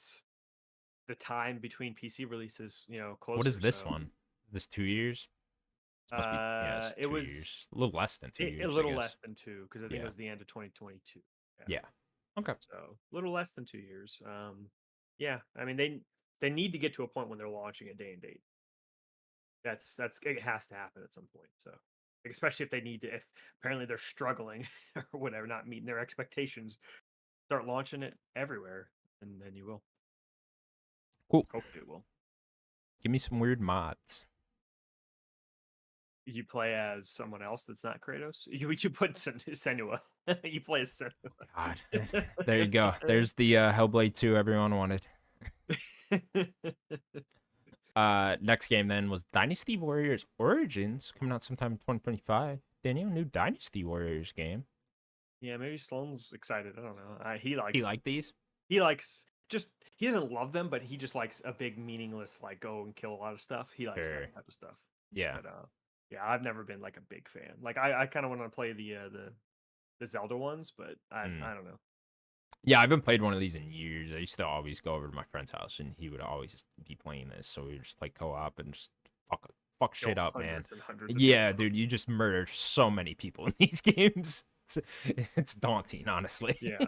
time between PC releases, What is closer. this So, one? Is this 2 years? It's supposed to be, yeah, it's it 2 years. was A little less than two a years, I little guess. less than two because I think it Yeah. was the end of 2022. Yeah, Yeah. Okay. so a little less than 2 years. Yeah, I mean they need to get to a point when they're launching a day and date. That's it has to happen at some point. So, like, especially if they need to, if apparently they're struggling or whatever, not meeting their expectations, start launching it everywhere, and then you will. Cool. Hopefully, it will. Give me some weird mods. You play as someone else that's not Kratos. You put Senua. You play as God. Senua. There you go. There's the Hellblade 2 everyone wanted. Next game then was Dynasty Warriors Origins coming out sometime in 2025. Daniel, new Dynasty Warriors game. Yeah, maybe Sloan's excited. I don't know. Do you like these? He likes just he doesn't love them, but he just likes a big meaningless like go and kill a lot of stuff. He likes Sure. that type of stuff. Yeah. But yeah, I've never been like a big fan. Like I kind of want to play the Zelda ones, but Mm. I don't know. Yeah, I haven't played one of these in years. I used to always go over to my friend's house and he would always just be playing this. So we would just play co-op and just fuck Kill shit up, man. hundreds and hundreds of Yeah, people. dude, you just murder so many people in these games. It's daunting, honestly. Yeah.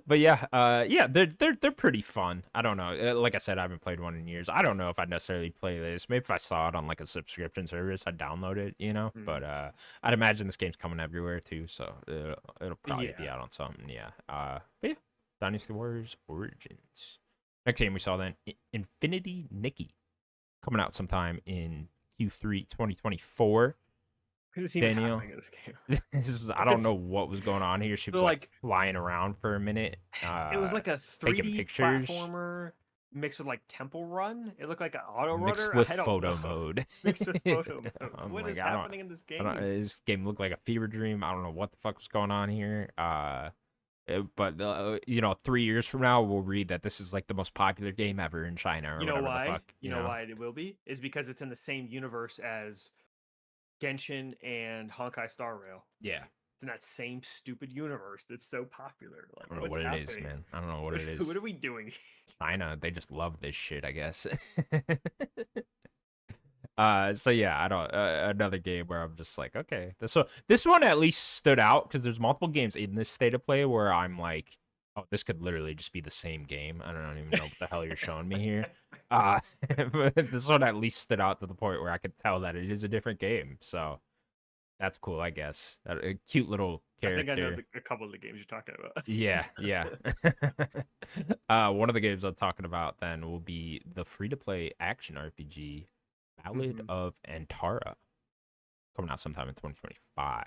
But yeah, they're pretty fun. I don't know. Like I said, I haven't played one in years. I don't know if I'd necessarily play this. Maybe if I saw it on like a subscription service, I'd download it, Mm. But I'd imagine this game's coming everywhere too, so it'll probably be Yeah. out on something. Yeah. But yeah, Dynasty Warriors Origins. Next game we saw then, Infinity Nikki, coming out sometime in Q3 2024. Couldn't see even Daniel, happening in this game. this is I Like don't it's know what was going on here. She was so like like flying around for a minute, it was like a taking 3D pictures platformer mixed with like Temple Run. It looked like an auto mixed runner. with I don't photo know. mode. Mixed with photo mode. I'm What like, is happening in this I don't. game? This game looked like a fever dream. I don't know what the fuck was going on here. But 3 years from now, we'll read that this is like the most popular game ever in China or You know whatever why? the fuck. You know why it will be? Is because it's in the same universe as Genshin and Honkai Star Rail. Yeah. It's in that same stupid universe that's so popular. Like, I don't know what's what happening? it is, man. I don't know what it is. What are we doing? China, they just love this shit, I guess. So yeah, I don't another game where I'm just like, okay, this one at least stood out because there's multiple games in this state of play where I'm like, oh, this could literally just be the same game. I don't even know what the hell you're showing me here. But this one at least stood out to the point where I could tell that it is a different game. So that's cool, I guess. A cute little I character. think I know a couple of the games you're talking about. Yeah. One of the games I'm talking about then will be the free-to-play action RPG Ballad of Antara, coming out sometime in 2025.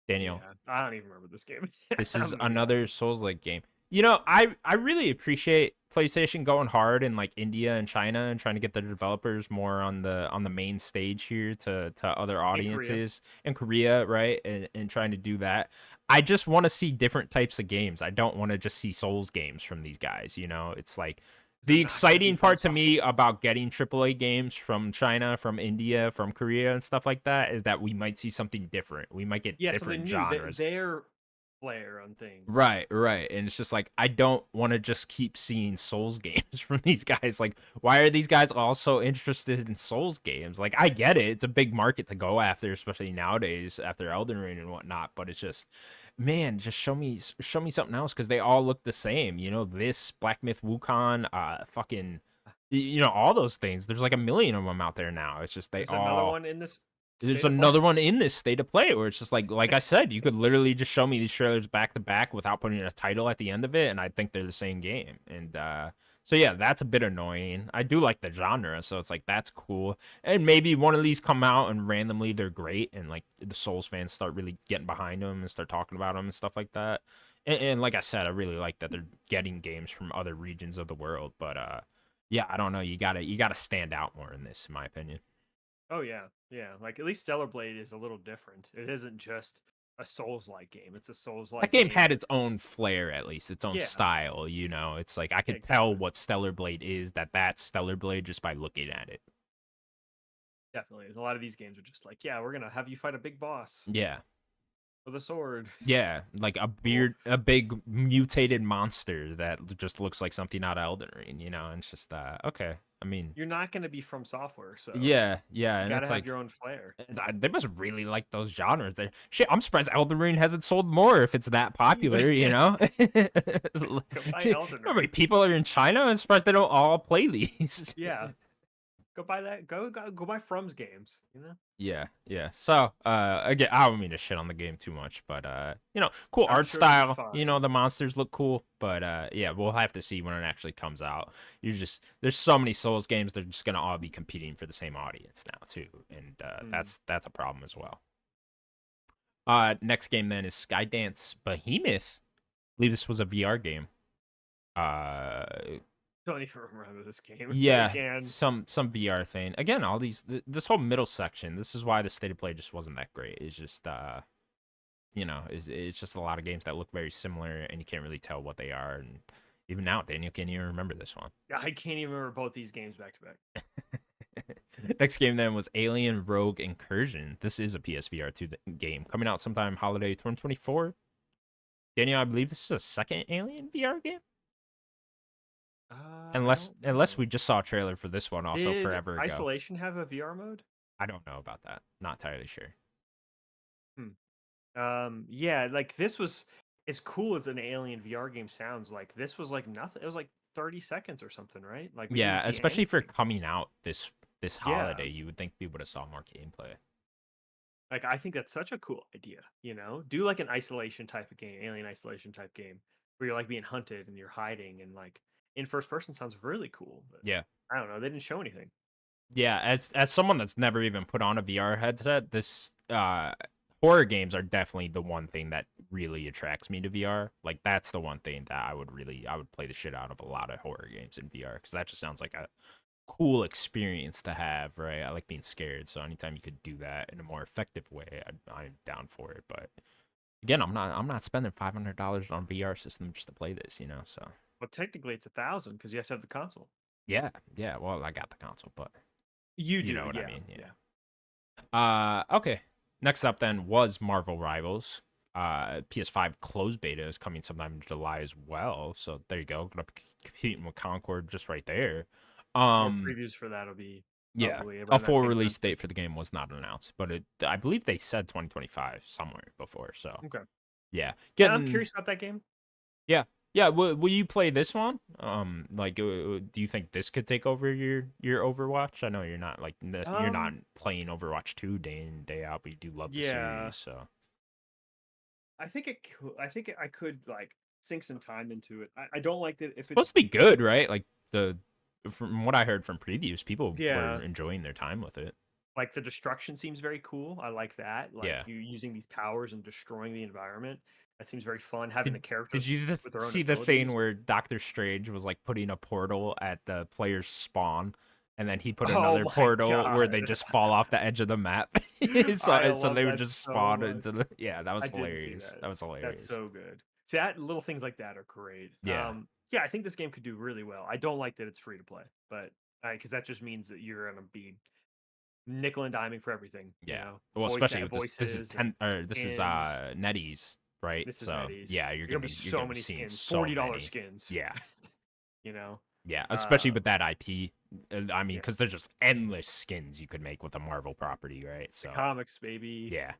Daniel, Yeah, I don't even remember this game. this is another Souls-like game. I really appreciate PlayStation going hard in like India and China and trying to get their developers more on the main stage here to other audiences in Korea, right? And trying to do that. I just want to see different types of games. I don't want to just see Souls games from these guys, It's like the exciting part to me about getting AAA games from China, from India, from Korea and stuff like that is that we might see something different. We might get different genres. Their flair on things. Right. And it's just like, I don't want to just keep seeing Souls games from these guys. Like, why are these guys all so interested in Souls games? Like, I get it. It's a big market to go after, especially nowadays after Elden Ring and whatnot. But it's just, man, just show me something else because they all look the same. This Black Myth Wukong, fucking, all those things. There's like a million of them out there now. It's just There's another one in this. There's another one in this state of play where it's just like I said, you could literally just show me these trailers back to back without putting a title at the end of it, and I think they're the same game. And so yeah, that's a bit annoying. I do like the genre, so it's like that's cool. And maybe one of these come out and randomly they're great, and like the Souls fans start really getting behind them and start talking about them and stuff like that. And like I said, I really like that they're getting games from other regions of the world. But yeah, I don't know. You gotta stand out more in this, in my opinion. Oh yeah, yeah. Like at least Stellar Blade is a little different. It isn't just a Souls-like game. It's a That Souls-like game game had with its own flair, at least its own yeah, style. You know, it's like I yeah, could tell exactly. what Stellar Blade is. That's Stellar Blade just by looking at it. Definitely. A lot of these games are just like, yeah, we're gonna have you fight a big boss Yeah, with a sword. yeah, like Cool. a big mutated monster that just looks like something out of Elden Ring. You know, and it's just okay. I mean, You're not gonna be from software, so yeah, yeah, you and gotta it's have like your own flair. they must really like those genres. There, shit. I'm surprised Elden Ring hasn't sold more if it's that popular. You know, Go buy how Elden many Ring. people are in China? I'm surprised they don't all play these. Yeah. Go buy that. Go buy From's games. You know, Yeah, yeah. So, again, I don't mean to shit on the game too much, but you know, cool I'm art sure it'll be style. You know, fine. the monsters look cool, but yeah, we'll have to see when it actually comes out. There's so many Souls games, they're just gonna all be competing for the same audience now too, and Mm. that's a problem as well. Next game then is Skydance Behemoth. I believe this was a VR game. Uh, Don't even remember this game Yeah, again. some VR thing. Again, all this whole middle section. This is why the state of play just wasn't that great. It's just you know, it's just a lot of games that look very similar, and you can't really tell what they are. And even now, Daniel can't even remember this one. I can't even remember both these games back to back. Next game then was Alien Rogue Incursion. This is a PSVR 2 game coming out sometime holiday 2024. Daniel, I believe this is a second Alien VR game. I Unless don't know. we just saw a trailer for this one also Did forever ago. Isolation have a VR mode? I don't know about that. Not entirely sure. Yeah, like this was as cool as an Alien VR game sounds. Like this was like nothing. It was like 30 seconds or something, right? Like we didn't Yeah, see especially for anything. coming out this Yeah, holiday, you would think we would have saw more gameplay. like I think that's such a cool idea. You know, do like an isolation type of game, Alien Isolation type game, where you're like being hunted and you're hiding and like in first person sounds really cool. But Yeah. I don't know. They didn't show anything. Yeah, as someone that's never even put on a VR headset, this horror games are definitely the one thing that really attracts me to VR. Like that's the one thing that I would play the shit out of a lot of horror games in VR cuz that just sounds like a cool experience to have, right? I like being scared, so anytime you could do that in a more effective way, I'm down for it. But again, I'm not spending $500 on VR system just to play this, you know. So Well, technically it's 1,000 because you have to have the console. yeah, yeah. Well, I got the console, but You you do, know what I yeah, mean. Yeah. yeah. Okay. Next up then was Marvel Rivals. PS5 closed beta is coming sometime in July as well. So there you go. Gonna be competing with Concord just right there. More Um, previews for that will be yeah. probably A around that full same time. release date for the game was not announced, but I believe they said 2025 somewhere before. So Okay. yeah, Yeah, I'm getting curious about that game. yeah. Yeah, will you play this one? Like, do you think this could take over your Overwatch? I know you're not like you're not Um, playing Overwatch 2 day in day out, but you do love the yeah, series, so I think I think I could like sink some time into it. I don't like that if it. supposed to be good, right? Like the from what I heard from previews, people were Yeah, enjoying their time with it. like the destruction seems very cool. I like that. Like Yeah. you using these powers and destroying the environment. That seems very fun. Having the Did characters you with their own see the thing abilities. where Doctor Strange was like putting a portal at the player's spawn, and then he put Oh another my portal where they god, just fall off the edge of the map, I so love they would that just so spawn much. into the yeah. That was I didn't see hilarious. that. That was That's hilarious. so good. See that little things like that are great. Yeah, Yeah, I think this game could do really well. I don't like that it's free to play, but because that just means that you're gonna be nickel and diming for everything. You yeah. know, Well, especially with this is voices and 10 or this is skins. NetEase, right? This is So NetEase. yeah, There are gonna be you're so gonna be many seeing skins, so $40 many. skins. Yeah, You know, yeah. Especially uh, with that IP. I mean, yeah, because there's just endless skins you could make with a Marvel property, right? the So comics, baby. yeah,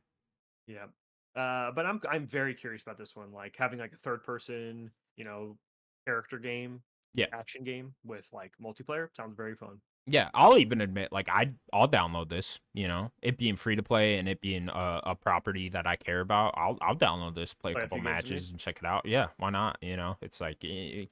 Yeah, but I'm very curious about this one. Like having like a third person, you know, character game, yeah. action game with like multiplayer sounds very fun. Yeah, I'll even admit, like I'll download this. You know, it being free to play and it being a property that I care about. I'll download this, play a Play a couple few games with me. matches, and check it out. Yeah, why not? You know, it's like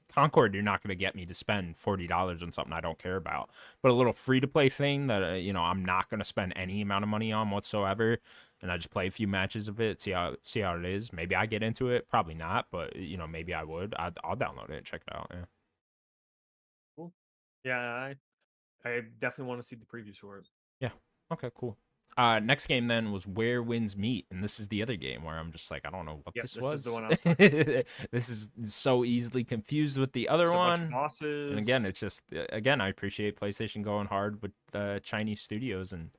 Concord. You're not gonna get me to spend $40 on something I don't care about. But a little free to play thing that you know I'm not gonna spend any amount of money on whatsoever, and I just play a few matches of it, see how it is. Maybe I get into it. Probably not, but you know maybe I would. I'll download it and check it out. Yeah. Cool. Yeah, I definitely want to see the previews for it. Yeah. Okay, cool. Next game then was Where Winds Meet, and this is the other game where I'm just like, I don't know what Yep, this this is the was. one I was talking about. This is so easily confused with the other Just a bunch of one. And bosses. again, it's just again, I appreciate PlayStation going hard with Chinese studios and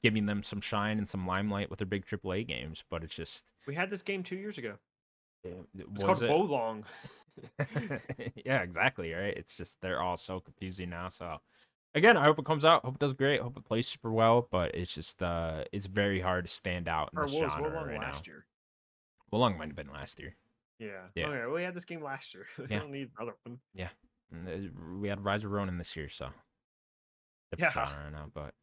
giving them some shine and some limelight with their big AAA games, but it's just We had this game 2 years ago. It's was called it? Wolong. Yeah, exactly, right? It's just they're all so confusing now. So again, I hope it comes out. Hope it does great. Hope it plays super well. But it's just it's very hard to stand out in Or this was genre Wolong right now. last year? Well, long might have been last year. Yeah. Yeah, Okay, we had this game last year. We yeah, don't need another one. yeah. And, we had Rise of Ronin this year, so different Yeah. genre now. But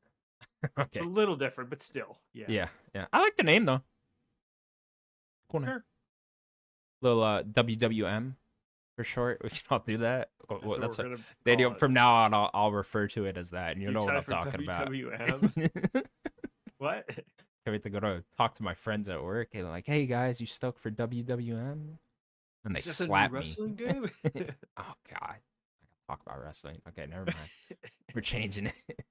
A okay, little different, but still. Yeah. yeah, yeah. I like the name though. Cool name. Sure. Little WWM for short. We can all do that. That's what That's we're what gonna Daniel. call it. From now on, I'll refer to it as that, and you You know what I'm excited for talking about. WWM? What? Can't wait to go to talk to my friends at work and like, hey guys, you stoked for WWM? And they Is that a new slap me. wrestling game? Oh god. I gotta talk about wrestling. Okay, never mind. We're changing it.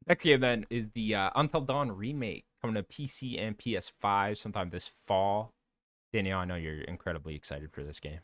Next game then is the Until Dawn remake coming to PC and PS5 sometime this fall. Danielle, I know you're incredibly excited for this game.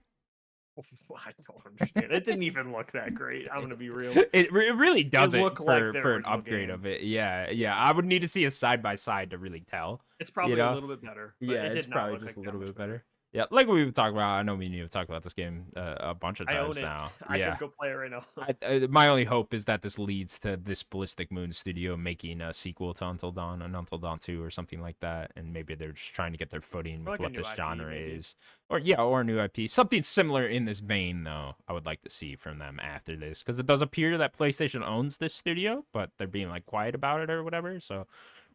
I don't understand. It didn't even look that great. I'm gonna be real. It really doesn't looked like the for an original upgrade game. of it. Yeah, yeah. I would need to see a side by side to really tell. It's You probably a know? little bit better, but Yeah, it it's did not probably look just like a that little much bit better. better. Yeah, like we've talked about. I know me and you have talked about this game a bunch of I times own it. now. I Yeah. could go play it right now. My only hope is that this leads to this Ballistic Moon studio making a sequel to Until Dawn, an Until Dawn 2 or something like that, and maybe they're just trying to get their footing Or with like a what new this IP, genre maybe. is. Or yeah, or a new IP. Something similar in this vein though, I would like to see from them after this, because it does appear that PlayStation owns this studio, but they're being like quiet about it or whatever, so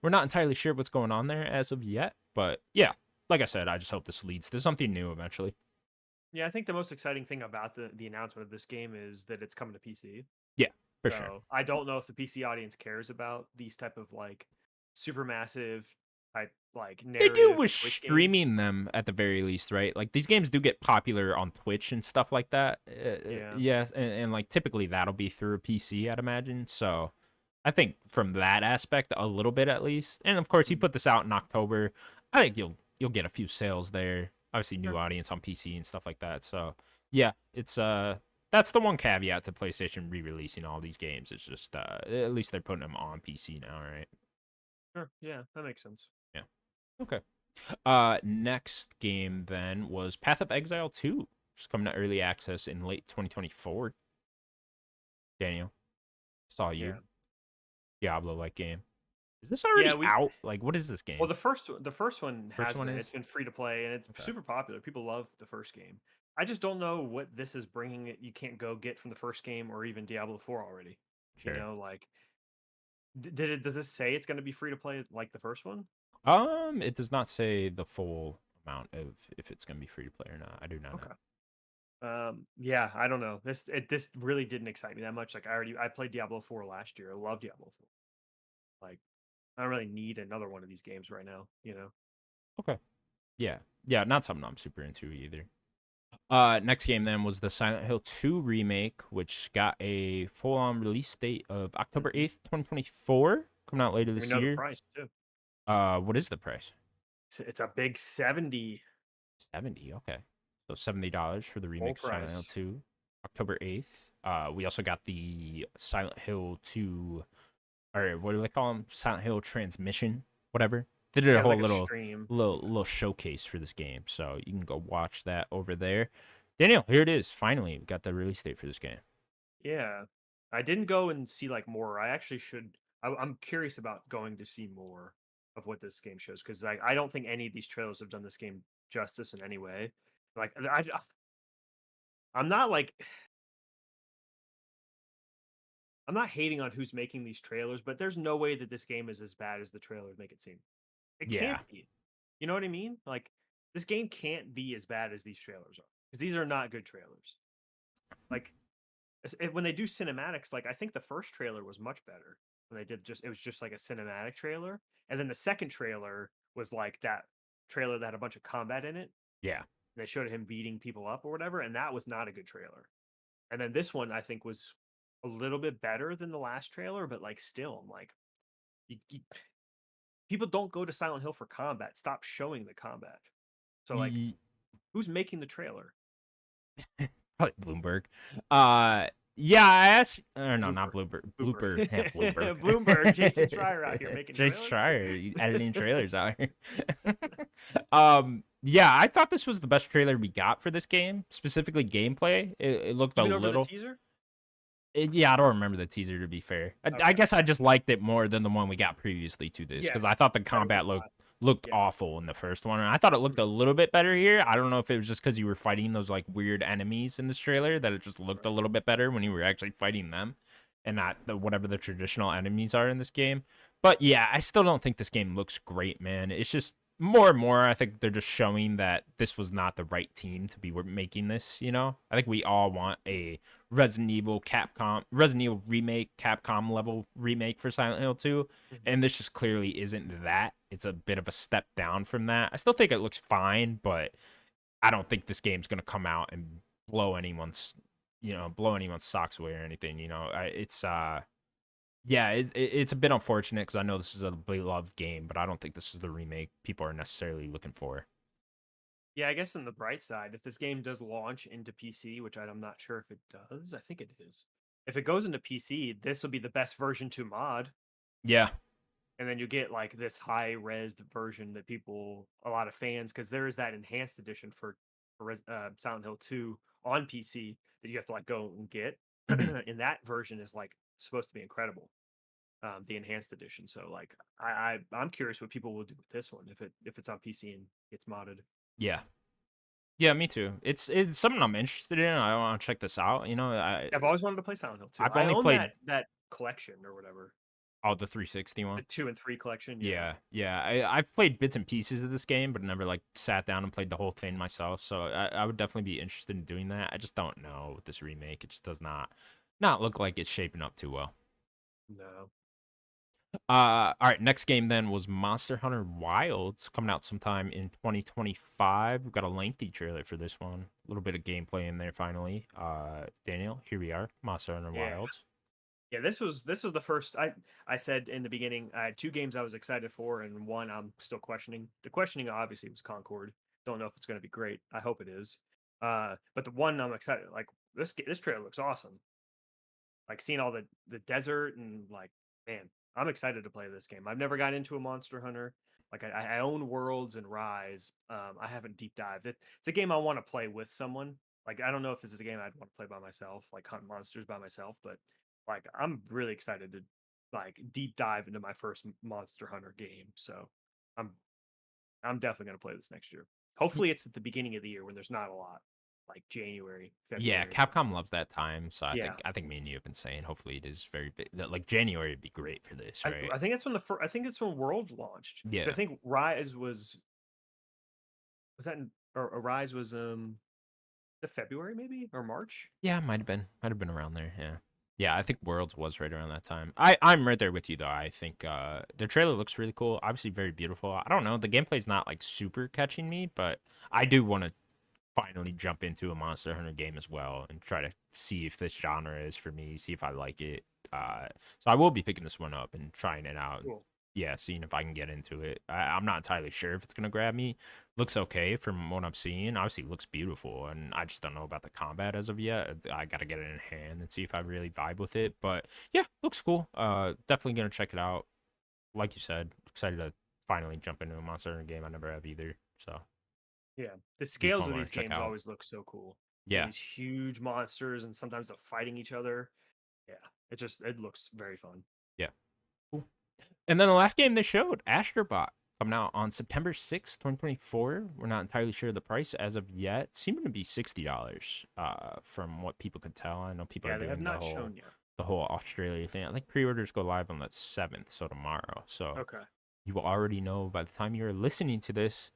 we're not entirely sure what's going on there as of yet. But yeah, like I said, I just hope this leads to something new eventually. Yeah, I think the most exciting thing about the announcement of this game is that it's coming to PC. Yeah, for sure. So I don't know if the PC audience cares about these type of like super massive type like They do narrative with Twitch games. streaming them at the very least, right? Like these games do get popular on Twitch and stuff like that. Yeah. Yes, and like typically that'll be through a PC, I'd imagine. So I think from that aspect, a little bit at least. And of course, you Mhm. put this out in October. I think you'll get a few sales there. Obviously, new Sure. audience on PC and stuff like that. So yeah, it's that's the one caveat to PlayStation re-releasing all these games. It's just at least they're putting them on PC now, right? Sure. Yeah, that makes sense. Yeah. Okay. Next game then was Path of Exile 2, just coming to early access in late 2024. Daniel, saw you. Yeah. Diablo-like game. Is this Yeah, already we out? Like, what is this well game? the first one First has one been. is? It's been free to play and it's Okay. super popular. People love the first game. I just don't know what this is bringing it you can't go get from the first game or even Diablo 4 already. You Sure. know, like does this say it's going to be free to play like the first one? It does not say the full amount of if it's gonna be free to play or not. I do not know. Okay. Yeah, I don't know. This really didn't excite me that much. Like I played Diablo 4 last year. I love Diablo 4. Like I don't really need another one of these games right now, you know. Okay. Yeah. Yeah, not something I'm super into either. Next game then was the Silent Hill 2 remake, which got a full-on release date of October Mhm. 8th, 2024, coming out later We this know the year. price too. What is the price? It's a big 70 70. Okay. So $70 for the full remake of Silent Hill price. 2, October 8th. We also got the Silent Hill 2, or what do they call them? Silent Hill Transmission, whatever. They did Yeah, a it's whole like a little stream. little showcase for this game, so you can go watch that over there. Daniel, here it is. Finally, we got the release date for this game. Yeah. I didn't go and see like more. I actually should. I'm curious about going to see more of what this game shows because like I don't think any of these trailers have done this game justice in any way. Like I'm not like I'm not hating on who's making these trailers, but there's no way that this game is as bad as the trailers make it seem. It Yeah, can't be. You know what I mean? Like this game can't be as bad as these trailers are because these are not good trailers. Like when they do cinematics, like I think the first trailer was much better when they did just it was just like a cinematic trailer, and then the second trailer was like that trailer that had a bunch of combat in it. yeah, And they showed him beating people up or whatever, and that was not a good trailer. And then this one I think was a little bit better than the last trailer, but like still, I'm like people don't go to Silent Hill for combat. Stop showing the combat. So like, Ye- who's making the trailer? Probably Bloomberg. Yeah, I asked. Or no, not Blooper. Bloomberg. Blooper. Blooper. Yeah, Bloomberg. Bloomberg. Jason Schreier out here making Jason trailers. Schreier editing trailers out here. Yeah, I thought this was the best trailer we got for this game, specifically gameplay. It looked a Even over the little. teaser? Yeah, I don't remember the teaser to be fair. I Okay. guess I just liked it more than the one we got previously to this because I Yes. thought the That was combat a lot. looked Yeah. awful in the first one, and I thought it looked a little bit better here. I don't know if it was just because you were fighting those like weird enemies in this trailer that it just looked a little bit better when you were actually fighting them, and not whatever the traditional enemies are in this game. But yeah, I still don't think this game looks great, man. It's just more and more, I think they're just showing that this was not the right team to be making this. I think we all want a Resident Evil remake, Capcom level remake for Silent Hill 2, Mhm. and this just clearly isn't that. It's a bit of a step down from that. I still think it looks fine, but I don't think this game's gonna come out and blow anyone's socks away or anything. Yeah, it's a bit unfortunate because I know this is a beloved game, but I don't think this is the remake people are necessarily looking for. Yeah, I guess on the bright side, if this game does launch into PC, which I'm not sure if it does, I think it is. If it goes into PC, this will be the best version 2 mod, Yeah, and then you get like this high res version that a lot of fans, because there is that enhanced edition for Silent Hill 2 on PC that you have to like go and get, mhm, and that version is like supposed to be incredible. The enhanced edition. So like, I'm curious what people will do with this one if it's on PC and it's modded. yeah. Yeah, me too. It's something I'm interested in. I want to check this out. I've always wanted to play Silent Hill 2. I've I only own played that collection or whatever, the 360 the one. 2 and 3 collection. Yeah, Yeah, yeah. I've played bits and pieces of this game, but never like sat down and played the whole thing myself. So I would definitely be interested in doing that. I just don't know with this remake. It just does not look like it's shaping up too well. no, All right. Next game then was Monster Hunter Wilds coming out sometime in 2025. We've got a lengthy trailer for this one. A little bit of gameplay in there finally. Daniel, here we are. Monster Hunter yeah, Wilds. yeah. This was the first. I said in the beginning I had two games I was excited for, and one I'm still questioning. The questioning obviously was Concord. Don't know if it's going to be great. I hope it is. But the one I'm excited, like this trailer looks awesome. Like seeing all the desert and like, man, I'm excited to play this game. I've never got into a Monster Hunter. Like I own Worlds and Rise. I haven't deep dived. It's a game I want to play with someone. Like I don't know if this is a game I'd want to play by myself, like hunt monsters by myself, but like I'm really excited to like deep dive into my first Monster Hunter game. So I'm I'm definitely gonna play this next year. Hopefully it's at the beginning of the year when there's not a lot, like January, Yeah, February. Capcom loves that time, so I Yeah, think I think me and you have been saying hopefully it is very big. Like January would be great for this, right? I think it's when I think it's when World launched because I Yeah, think Rise was that or Rise was the February maybe or March. yeah, might have been around there. Yeah, yeah, I think Worlds was right around that time. I'm right there with you though. I think the trailer looks really cool. Obviously, very beautiful. I don't know, the gameplay's not like super catching me, but I do want to finally jump into a Monster Hunter game as well and try to see if this genre is for me, see if I like it. So I will be picking this one up and trying it out. Cool. Yeah, seeing if I can get into it. I'm not entirely sure if it's gonna grab me. Looks okay from what I'm seeing. Obviously, it looks beautiful, and I just don't know about the combat as of yet. I gotta get it in hand and see if I really vibe with it. But yeah, looks cool. Definitely gonna check it out. Like you said, excited to finally jump into a Monster Hunter game. I never have either, so Yeah, the be a scales fun of one to these check games out. always look so cool. Yeah. These huge monsters and sometimes they're fighting each other. Yeah, it looks very fun. Yeah. Cool. And then the last game they showed, Astrobot, coming out on September 6th, 2024. We're not entirely sure of the price as of yet. Seeming to be $60, from what people could tell. I know people are Yeah, they have doing the not whole shown yet. the whole Australia thing. I think pre-orders go live on the 7th, so tomorrow. So Okay. you will already know by the time you're listening to this.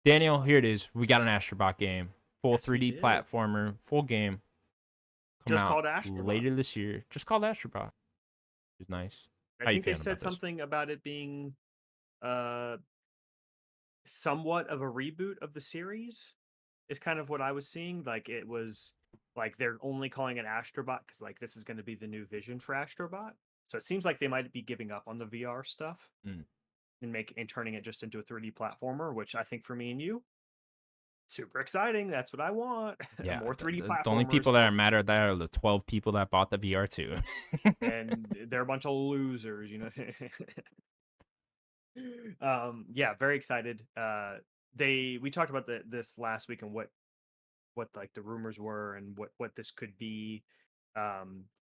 Daniel, here it is. We got an Astrobot game. Full Yes, we 3D did. platformer, full game. Coming Just out called Astrobot. later this year. Just called Astrobot. It's nice. I How you think they feeling about said this? something about it being uh somewhat of a reboot of the series is kind of what I was seeing. Like it was like they're only calling it Astrobot because like this is going to be the new vision for Astrobot. So it seems like they might be giving up on the VR stuff Mm. and turning it just into a 3D platformer, which I think for me and you, super exciting. That's what I want. Yeah, More 3D the only platformers, people that are more, mad at that are the 12 people that bought the VR too. and they're a bunch of losers, yeah, very excited. We talked about this last week and what like the rumors were and what this could be.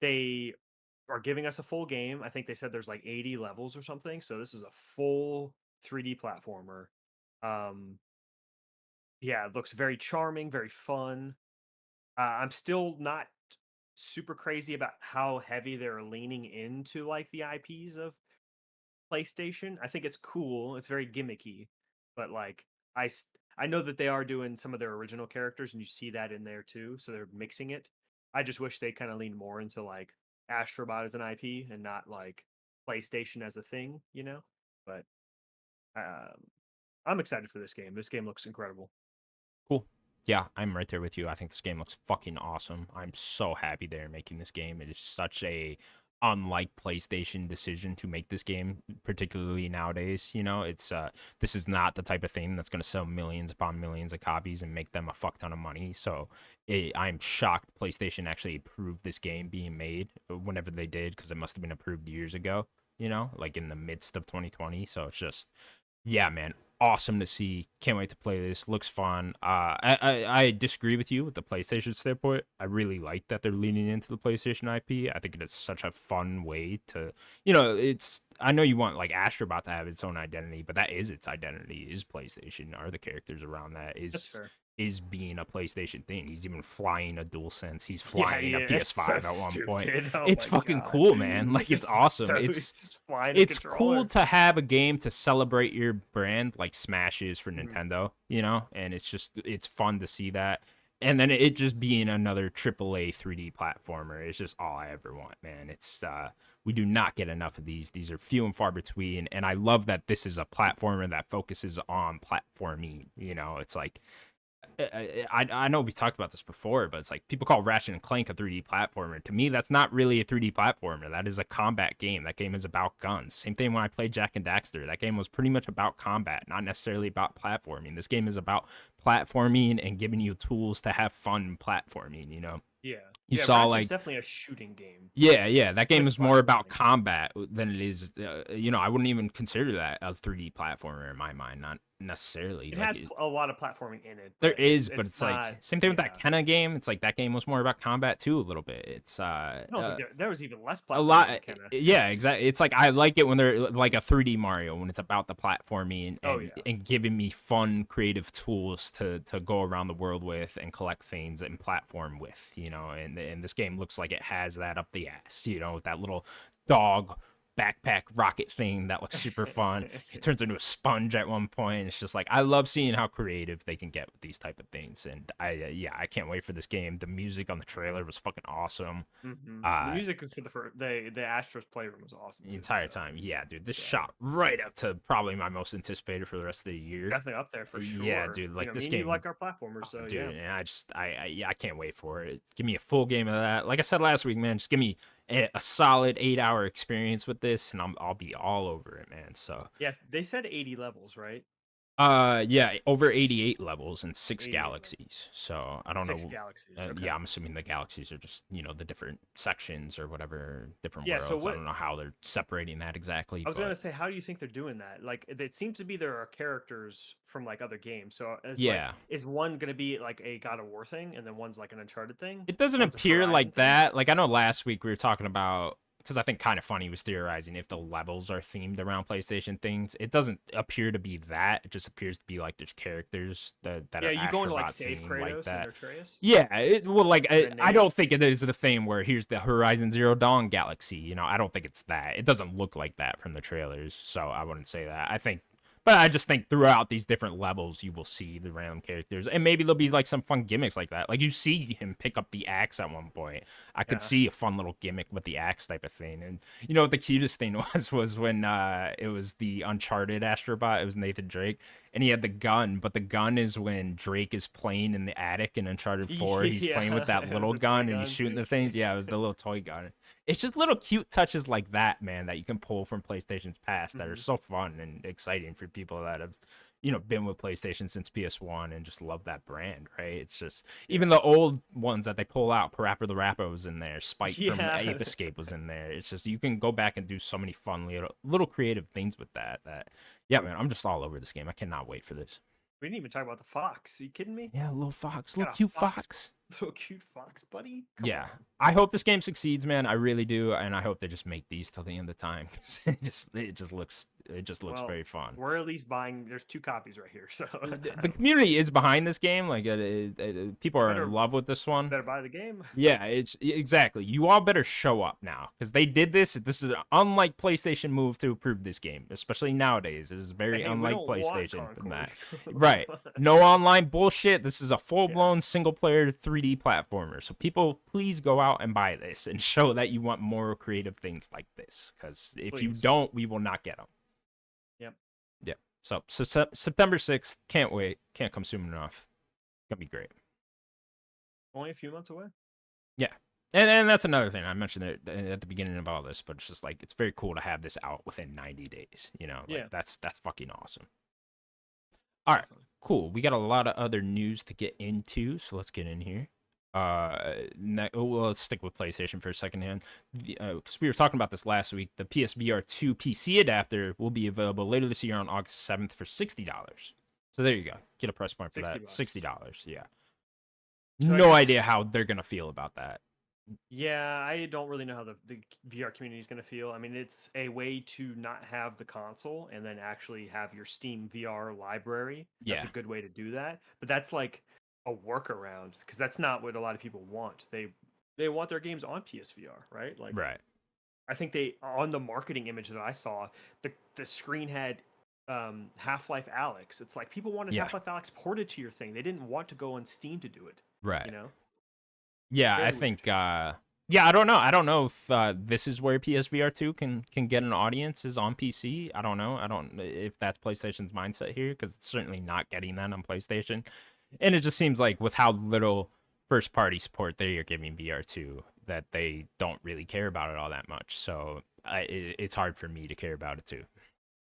They are giving us a full game. I think they said there's like 80 levels or something. So this is a full 3D platformer. Um, yeah, it looks very charming, very fun. I'm still not super crazy about how heavy they're leaning into like the IPs of PlayStation. I think it's cool. It's very gimmicky, but like I know that they are doing some of their original characters, and you see that in there too. So they're mixing it. I just wish they kind of leaned more into like Astrobot as an IP and not like PlayStation as a thing, But um, I'm excited for this game. This game looks incredible. Cool. Yeah, I'm right there with you. I think this game looks fucking awesome. I'm so happy they're making this game. It is such a unlike PlayStation decision to make this game, particularly nowadays. It's this is not the type of thing that's going to sell millions upon millions of copies and make them a fuck ton of money. So I'm shocked PlayStation actually approved this game being made whenever they did, because it must have been approved years ago. Like in the midst of 2020. So it's just, yeah, man, awesome to see. Can't wait to play this. Looks fun. I disagree with you with the PlayStation standpoint. I really like that they're leaning into the PlayStation IP. I think it is such a fun way to, it's. I know you want like Astrobot to have its own identity, but that is its identity. Is PlayStation, are the characters around that, That's is fair. being a PlayStation thing. He's even flying a DualSense. He's Yeah, flying a yeah, it's so PS5 at one point. stupid. Oh It's my fucking god. cool, man. Like, it's awesome. So he's just flying a It's cool controller. to have a game to celebrate your brand, like Smash is for Mhm. Nintendo, and it's fun to see that. And then it just being another AAA 3D platformer is just all I ever want, man. It's we do not get enough of these. These are few and far between, and I love that this is a platformer that focuses on platforming. It's like, I know we talked about this before, but it's like people call Ratchet and Clank a 3D platformer. To me, that's not really a 3D platformer. That is a combat game. That game is about guns. Same thing when I played Jack and Daxter. That game was pretty much about combat, not necessarily about platforming. This game is about platforming and giving you tools to have fun platforming. Yeah. You Yeah, saw Ratchet's like, definitely a shooting game yeah, that game with is more about platforming. combat than it is. I wouldn't even consider that a 3D platformer in my mind. Not necessarily. It Like, has a lot of platforming in it, there but is, but it's it's like not. same thing with that Yeah. Kenna game. It's like that game was more about combat too, a little bit. It's I don't think there was even less a platforming in lot. Kenna. Yeah, exactly. It's like I like it when they're like a 3D Mario, when it's about the platforming Oh and yeah. and giving me fun, creative tools to go around the world with and collect things and platform with. And this game looks like it has that up the ass. With that little dog backpack rocket thing that looks super fun. He turns into a sponge at one point. It's just like, I love seeing how creative they can get with these type of things. And I can't wait for this game. The music on the trailer was fucking awesome. The Uh, music was for the Astros playroom was awesome the too. entire So time, yeah, dude. This yeah, shot right up to probably my most anticipated for the rest of the year. definitely up there for Yeah, sure. dude. Like Me this and you game, like our platformers, so dude. yeah. And yeah, I can't wait for it. Give me a full game of that. Like I said last week, man, just give me a solid 8-hour experience with this, and I'll be all over it, man. So, Yeah, they said 80 levels, right? yeah, over 88 levels and 6 88 levels. galaxies. So I don't 6 know. galaxies. Okay. Yeah, I'm assuming the galaxies are just the different sections or whatever, different Yeah, so worlds. I what don't know how they're separating that exactly, I was gonna but say, how do you think they're doing that? Like, it seems to be there are characters from like other games. So it's like, yeah. is one gonna be like a God of War thing, and then one's like an Uncharted thing, It doesn't one's a appear Horizon like thing? that. Like, I know last week we were talking about, because I think Kind of Funny was theorizing if the levels are themed around PlayStation things. It doesn't appear to be that. It just appears to be like there's characters that Yeah, are you go into like Astrobot save themed like Kratos and that. Atreus, Yeah, well, like and then I name. don't think it is the thing where here's the Horizon Zero Dawn galaxy. I don't think it's that. It doesn't look like that from the trailers, so I wouldn't say that. But I just think throughout these different levels, you will see the random characters, and maybe there'll be like some fun gimmicks like that. Like you see him pick up the axe at one point. I could Yeah. see a fun little gimmick with the axe type of thing. And you know what the cutest thing was when it was the Uncharted Astrobot. It was Nathan Drake, and he had the gun. But the gun is when Drake is playing in the attic in Uncharted 4. He's playing with Yeah, that it was little the toy gun and he's gun. shooting the things. Yeah, it was the little toy gun. it's just little cute touches like that, man, that you can pull from PlayStation's past that are Hmm. so fun and exciting for people that have, been with PlayStation since PS1 and just love that brand, right? It's just even Yeah. the old ones that they pull out, Parappa the Rapper was in there, Spike from Yeah. Ape Escape was in there. It's just you can go back and do so many fun little creative things with that. Yeah, man, I'm just all over this game. I cannot wait for this. We didn't even talk about the fox. Are you kidding me? Yeah, little fox, little Got a cute fox, fox. little cute fox, buddy. Come Yeah, on. I hope this game succeeds, man. I really do, and I hope they just make these till the end of time because it just looks Well, very fun. we're at least buying. There's 2 copies right here, so The community is behind this game. Like people are in better love with this one. better buy the game. Yeah, it's exactly. You all better show up now because they did this. This is an unlike PlayStation move to approve this game, especially nowadays. It is very Hey, we unlike don't want PlayStation from Concord. that. Right. No online bullshit. This is a full Yeah, blown single player 3D platformer. So people, please go out and buy this and show that you want more creative things like this. Because if you please. don't, we will not get them. Yep. Yeah. So September 6th. Can't wait. Can't come soon enough. Gonna be great. Only a few months away. Yeah. And that's another thing I mentioned it at the beginning of all this, but it's just like it's very cool to have this out within 90 days. Like Yeah. that's fucking awesome. All right, Definitely. cool. We got a lot of other news to get into, so let's get in here. Well, let's stick with PlayStation for a second, hand. Because we were talking about this last week. The PSVR 2 PC adapter will be available later this year on August 7th for $60. So there you go. Get a price point for that. $60. $60. Yeah. So I No guess idea how they're gonna feel about that. yeah, I don't really know how the VR community is going to feel. I mean, it's a way to not have the console and then actually have your Steam VR library. That's Yeah. a good way to do that. But that's like a workaround because that's not what a lot of people want. They want their games on PSVR, right? Like Right. I think they on the marketing image that I saw, the screen had Half-Life Alex. It's like people wanted Yeah. Half-Life Alex ported to your thing. They didn't want to go on Steam to do it, Right. you know? Yeah, I Very think weird. yeah, I don't know. I don't know if this is where PSVR 2 can get an audience is on PC. I don't know. I don't if that's PlayStation's mindset here cuz it's certainly not getting that on PlayStation. And it just seems like with how little first party support they are giving VR2 that they don't really care about it all that much. So it's hard for me to care about it too.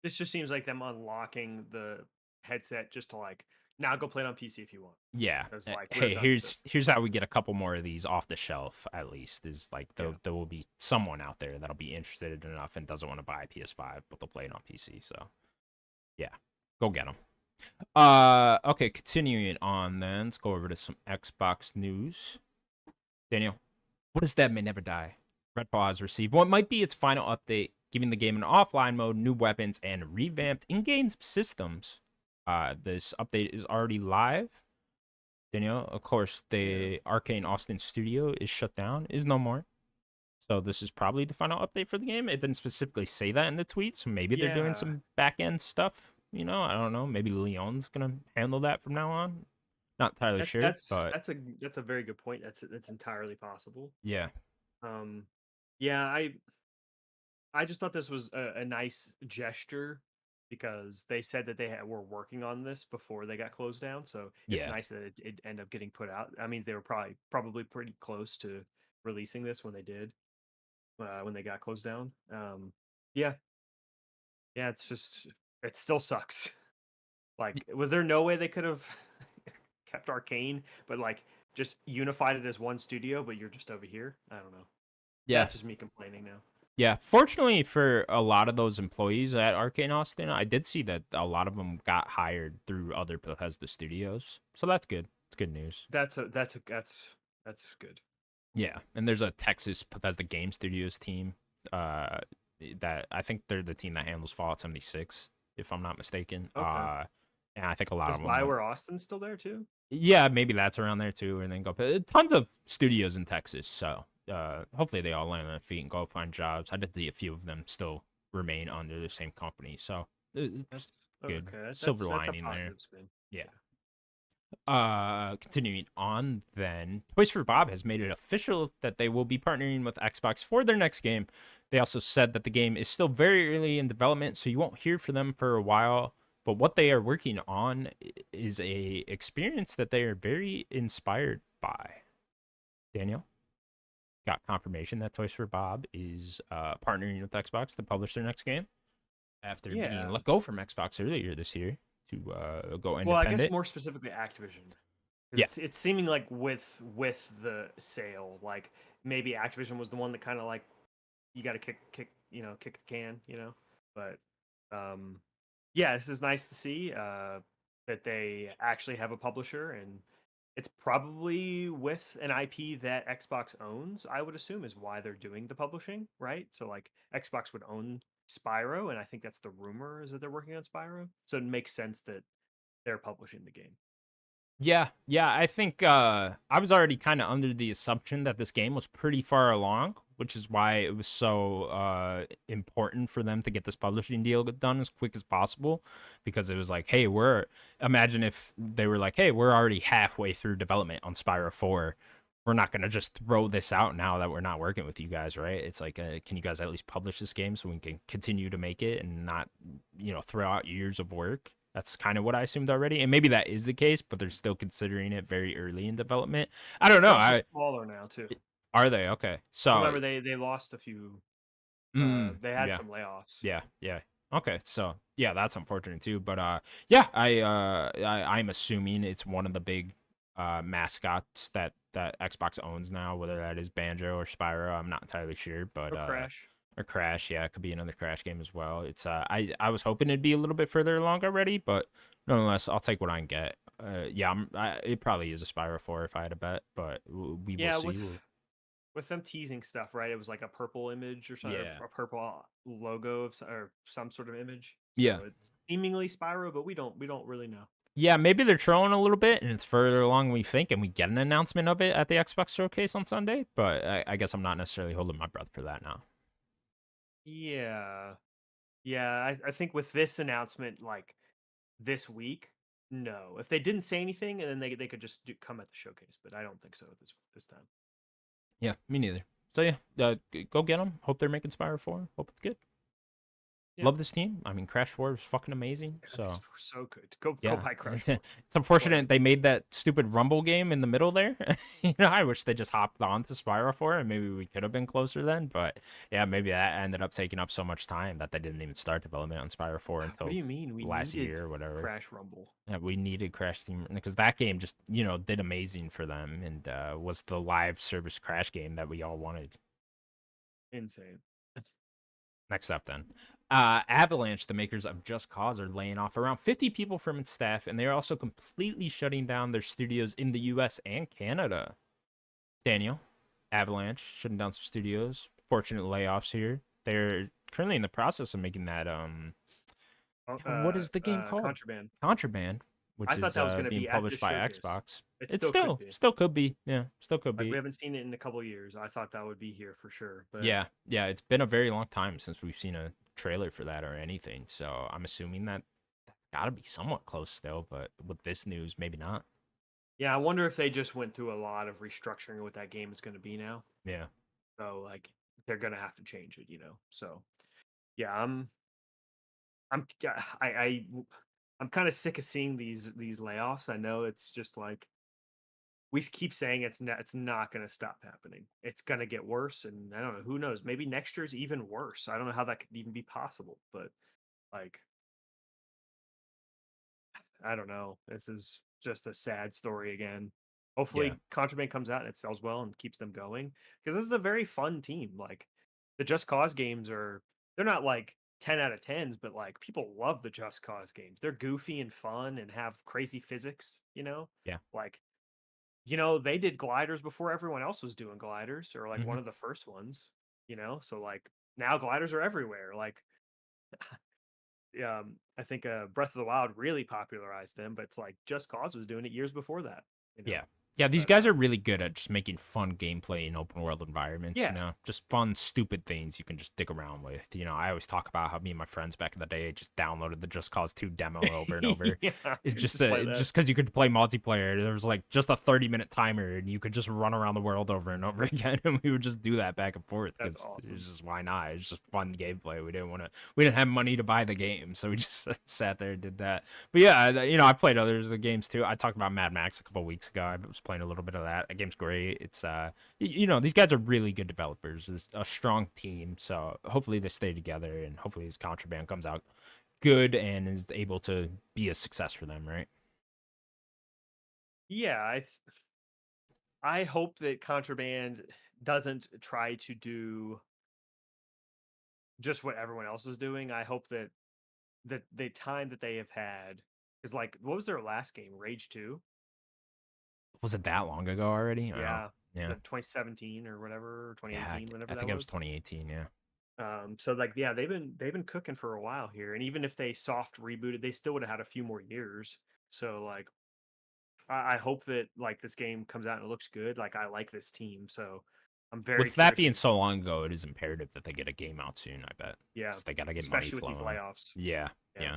This just seems like them unlocking the headset just to like now go play it on PC if you want. Yeah. Because like we're Hey, done with this. here's how we get a couple more of these off the shelf. At least is like Yeah. there will be someone out there that'll be interested enough and doesn't want to buy a PS5, but they'll play it on PC. So yeah, go get them. Okay, continuing on then. Let's go over to some Xbox news. Daniel, what is Dead May Never Die? Redfall has received what might be its final update, giving the game an offline mode, new weapons, and revamped in-game systems. This update is already live. Daniel, of course, Yeah. the Arcane Austin studio is shut down, is no more. So this is probably the final update for the game. It didn't specifically say that in the tweet, so maybe they're doing Yeah. some back end stuff. I don't know. Maybe Leon's gonna handle that from now on. Not entirely That, sure, that's but that's a that's a very good point. That's entirely possible. yeah, Um yeah, I just thought this was a nice gesture because they said that were working on this before they got closed down. So it's yeah, nice that it ended up getting put out. I mean, they were probably pretty close to releasing this when they did when they got closed down. Yeah, yeah. It's just it still sucks. Like, was there no way they could have kept Arcane, but like just unified it as one studio? But you're just over here. I don't know. yeah. That's just me complaining now. Yeah, fortunately for a lot of those employees at Arcane Austin, I did see that a lot of them got hired through other Bethesda studios. So that's good. It's good news. That's good. Yeah, and there's a Texas Bethesda Game Studios team uh that I think they're the team that handles Fallout 76 if I'm not mistaken. Okay. And I think a lot Is of them went. Bioware Austin still there too? Yeah, maybe that's around there too and then go tons of studios in Texas. So, hopefully they all land on their feet and go find jobs. I did see a few of them still remain under the same company. So, it's That's good. okay. Silver That's a lining there. positive spin. Yeah. Continuing on then, Toys for Bob has made it official that they will be partnering with Xbox for their next game. They also said that the game is still very early in development, so you won't hear from them for a while. But what they are working on is a experience that they are very inspired by. Daniel, got confirmation that Toys for Bob is partnering with Xbox to publish their next game after being Yeah. let go from Xbox earlier this year to go Well, I guess independent. more specifically Activision. Yeah, It's seeming like with the sale, like maybe Activision was the one that kind of like you got to kick the can, But yeah, this is nice to see that they actually have a publisher, and it's probably with an IP that Xbox owns. I would assume is why they're doing the publishing, right? So like Xbox would own Spyro, and I think that's the rumor is that they're working on Spyro. So it makes sense that they're publishing the game. yeah. I think I was already kind of under the assumption that this game was pretty far along, which is why it was so important for them to get this publishing deal done as quick as possible. Because it was like, hey, imagine if they were like, hey, we're already halfway through development on Spyro 4. We're not gonna just throw this out now that we're not working with you guys, right? It's like, can you guys at least publish this game so we can continue to make it and not, throw out years of work? That's kind of what I assumed already, and maybe that is the case, but they're still considering it very early in development. I don't They're know. also smaller now too. Are they okay? So, Remember they lost a few. They had yeah, some layoffs. yeah. Okay, so yeah, that's unfortunate too. But yeah, I'm assuming it's one of the big mascots that Xbox owns now, whether that is Banjo or Spyro. I'm not entirely sure, but Or Crash. or Crash, yeah, it could be another Crash game as well. It's I was hoping it'd be a little bit further along already, but nonetheless, I'll take what I can get. Yeah, it probably is a Spyro 4 if I had to bet, but we will Yeah, see. with them teasing stuff, right? It was like a purple image or something, Yeah, a purple logo or some sort of image. yeah. So it's seemingly Spyro, but we don't really know. Yeah, maybe they're trolling a little bit, and it's further along than we think, and we get an announcement of it at the Xbox Showcase on Sunday. But I guess I'm not necessarily holding my breath for that now. Yeah, yeah. I think with this announcement, like this week, no. If they didn't say anything, and then they could just come at the showcase, but I don't think so this time. Yeah, me neither. So yeah, go get them. Hope they're making Spyro 4. Hope it's good. Yeah, Love this team. I mean, Crash 4 is fucking amazing. yeah, these So were so good. Go yeah, buy Crash. it's unfortunate they made that stupid Rumble game in the middle there. I wish they just hopped on to Spyro 4 and maybe we could have been closer then. But yeah, maybe that ended up taking up so much time that they didn't even start development on Spyro 4 What until do you mean? We last needed year or whatever. Crash Rumble. Yeah, we needed Crash Team because that game just did amazing for them and was the live service Crash game that we all wanted. Insane. Next up, then, Avalanche, the makers of Just Cause, are laying off around 50 people from its staff, and they are also completely shutting down their studios in the U.S. and Canada. Daniel, Avalanche shutting down some studios. Fortunate layoffs here. They're currently in the process of making that what is the game called? Contraband. Contraband, which I thought is that was going to being be at published the by showcase. Xbox. It It's still could be. still could be. Yeah, still could Like, be. we haven't seen it in a couple of years. I thought that would be here for sure. But Yeah, it's been a very long time since we've seen a trailer for that or anything. So I'm assuming that's got to be somewhat close still, but with this news, maybe not. yeah, I wonder if they just went through a lot of restructuring what that game is going to be now. Yeah, So like they're going to have to change it. So yeah, I'm yeah, I'm kind of sick of seeing these layoffs. I know it's just like we keep saying it's not going to stop happening. It's going to get worse, and I don't know. Who knows? Maybe next year's even worse. I don't know how that could even be possible. But like, I don't know. This is just a sad story again. yeah, Hopefully, Contraband comes out and it sells well and keeps them going because this is a very fun team. Like the Just Cause games they're not like 10 out of 10s, but like people love the Just Cause games. They're goofy and fun and have crazy physics. yeah. Like they did gliders before everyone else was doing gliders, or like Hmm. one of the first ones. So like now gliders are everywhere. Like, I think Breath of the Wild really popularized them, but it's like Just Cause was doing it years before that. You know, Yeah. Yeah, these but guys are really good at just making fun gameplay in open world environments, yeah, just fun, stupid things you can just dig around with. I always talk about how me and my friends back in the day just downloaded the Just Cause 2 demo over and over. yeah, It's just play that. just because you could play multiplayer. There was like just a 30-minute timer and you could just run around the world over and over again. And we would just do that back and forth That's because awesome. it's just why not? It's just fun gameplay. We didn't have money to buy the game. So we just sat there and did that. But yeah, I played others of the games too. I talked about Mad Max a couple weeks ago. I was playing a little bit of that. That game's great. It's you know, these guys are really good developers. It's a strong team, so hopefully they stay together, and hopefully this Contraband comes out good and is able to be a success for them, right? Yeah, I hope that Contraband doesn't try to do just what everyone else is doing. I hope that the time that they have had is like, what was their last game? Rage 2? Was it that long ago already? Oh, Yeah. Was yeah. it 2017 or whatever, or Yeah, 2018, whenever I that think it was was? 2018. Yeah. So like, yeah, they've been cooking for a while here, and even if they soft rebooted, they still would have had a few more years. So like, I hope that like this game comes out and it looks good. Like I like this team, so I'm very With that curious being to so long ago, it is imperative that they get a game out soon. I bet yeah, because they got to get money especially with these flowing. layoffs. Yeah, Yeah. yeah,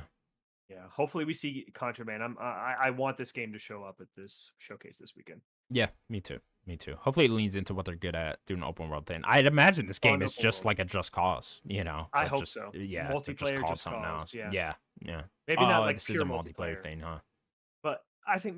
Yeah, hopefully we see Contraband. I want this game to show up at this showcase this weekend. yeah. Me too. Me too. Hopefully, it leans into what they're good at, doing an open world thing. I'd imagine this game Fun is open just world. like a Just Cause, you know, I but hope just so. yeah, they're just Multiplayer called Just something Cause. else. Yeah, Yeah, yeah. maybe not Oh, like this is a pure multiplayer multiplayer, thing, huh? but I think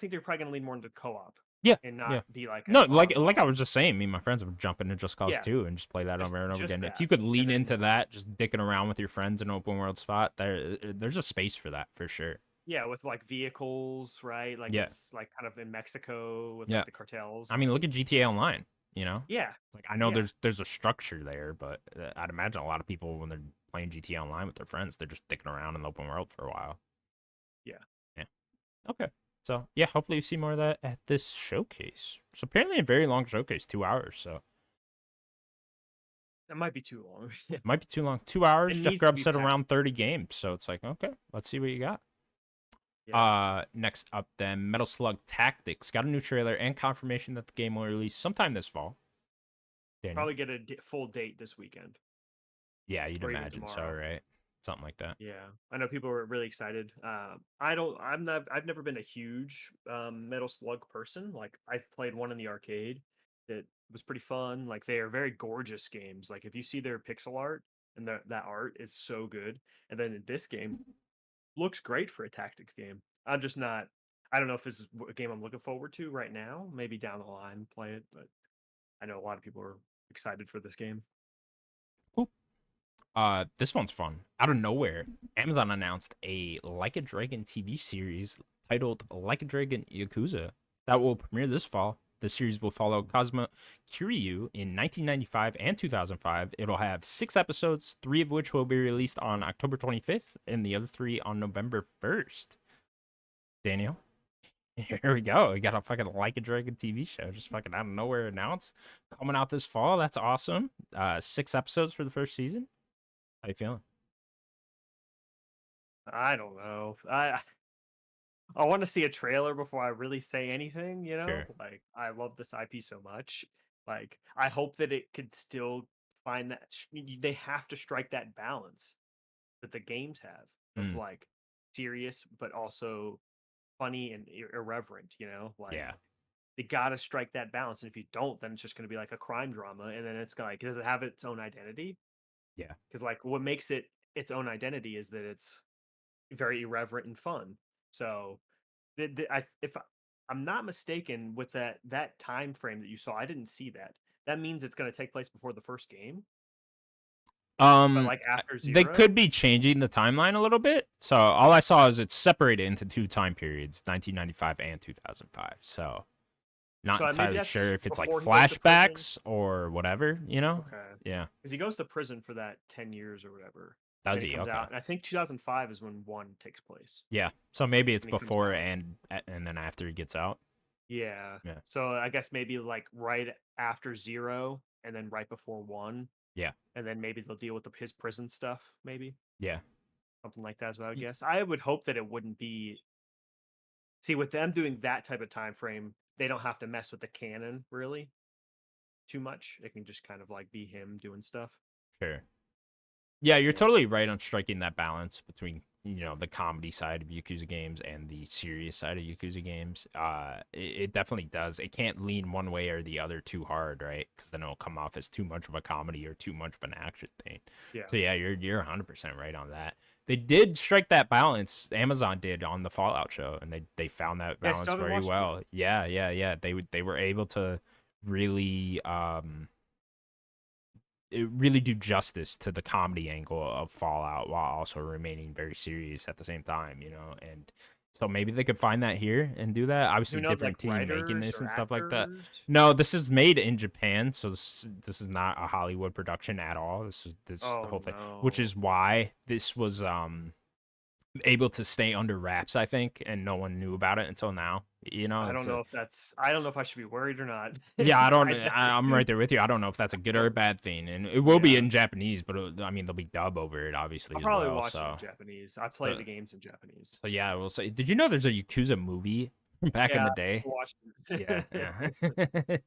they're probably gonna lean more into co-op Yeah, and yeah. not be like No, an like I online. was just saying, me and my friends would jump into Just Cause Yeah, 2 and just play that over and over just again. If that, you could and lean then into that, just dicking around with your friends in an open world spot, there's a space for that for sure. yeah, with like vehicles, right? Like Yeah, it's like kind of in Mexico with yeah. like the cartels. I mean, look at GTA Online. You know, Yeah, like I know yeah, there's a structure there, but I'd imagine a lot of people when they're playing GTA Online with their friends, they're just dicking around in the open world for a while. yeah. Yeah. Okay. So yeah, hopefully you see more of that at this showcase. It's apparently a very long showcase, 2 hours. So That might be too long. might be too long. 2 hours. It Jeff needs to Grubb be said around packed. 30 games. So it's like, okay, let's see what you got. Yeah, Next up then, Metal Slug Tactics got a new trailer and confirmation that the game will release sometime this fall. Daniel. probably get a full date this weekend Yeah, you'd or even imagine so, tomorrow. right? Something like that. Yeah, I know people were really excited. I don't. I'm not. I've never been a huge Metal Slug person. Like I played one in the arcade that was pretty fun. Like they are very gorgeous games. Like if you see their pixel art and that art is so good. And then in this game looks great for a tactics game. I'm just not. I don't know if this is a game I'm looking forward to right now. Maybe down the line play it, but I know a lot of people are excited for this game. Cool. This one's fun. Out of nowhere, Amazon announced a Like a Dragon TV series titled Like a Dragon Yakuza that will premiere this fall. The series will follow Kazuma Kiryu in 1995 and 2005. It'll have 6 episodes, 3 of which will be released on October 25th, and the other 3 on November 1st. Daniel, here we go. We got a fucking Like a Dragon TV show just fucking out of nowhere announced coming out this fall. That's awesome. 6 episodes for the first season. How you feeling? I don't know. I want to see a trailer before I really say anything, Sure. Like I love this IP so much. Like I hope that it could still find that they have to strike that balance that the games have of Mm, like serious but also funny and irreverent, Like yeah. they got to strike that balance, and if you don't, then it's just going to be like a crime drama, and then it's gonna like, does it have its own identity? Yeah. Because like what makes it its own identity is that it's very irreverent and fun. So if I'm not mistaken, with that time frame that you saw, I didn't see that. That means it's going to take place before the first game, but like after They zero. could be changing the timeline a little bit. So all I saw is it's separated into 2 time periods, 1995 and 2005. So not So maybe entirely sure that's if it's like before he goes to prison. flashbacks or whatever, you know? Okay, Yeah. because he goes to prison for that 10 years or whatever, and Does then he he? comes Okay. out. And I think 2005 is when one takes place, Yeah. So maybe it's and he comes before out. and then after he gets out. Yeah. Yeah. So I guess maybe like right after zero, and then right before one, Yeah. and then maybe they'll deal with his prison stuff. Maybe Yeah. something like that is what I would Y- guess. I would hope that it wouldn't be. See, with them doing that type of time frame, they don't have to mess with the canon really too much. It can just kind of like be him doing stuff. Sure. Yeah, you're Yeah. totally right on striking that balance between, the comedy side of Yakuza games and the serious side of Yakuza games. It definitely does. It can't lean one way or the other too hard, right? Because then it'll come off as too much of a comedy or too much of an action thing. Yeah. So yeah, you're 100% right on that. They did strike that balance. Amazon did on the Fallout show, and they found that Yeah, I still balance haven't very watched it yet. well. Yeah, yeah, yeah. They were able to really really do justice to the comedy angle of Fallout while also remaining very serious at the same time, you know. And so maybe they could find that here and do that. Who Obviously, knows, like different team making writers this or and stuff like that. actors? No, this is made in Japan, so this is not a Hollywood production at all. This is the Oh whole thing, which no. is why this was able to stay under wraps, I think, and no one knew about it until now. You know, it's a I don't know if I should be worried or not. yeah, I don't. I I'm right there with you. I don't know if that's a good or a bad thing, and it will be yeah. in Japanese, but I mean, there'll be dub over it, obviously I'll as probably well. watch it in So, Japanese. I play so, the games in Japanese. so yeah, we'll say. Did you know there's a Yakuza movie back in Yeah, the I day? watched Yeah, it. yeah.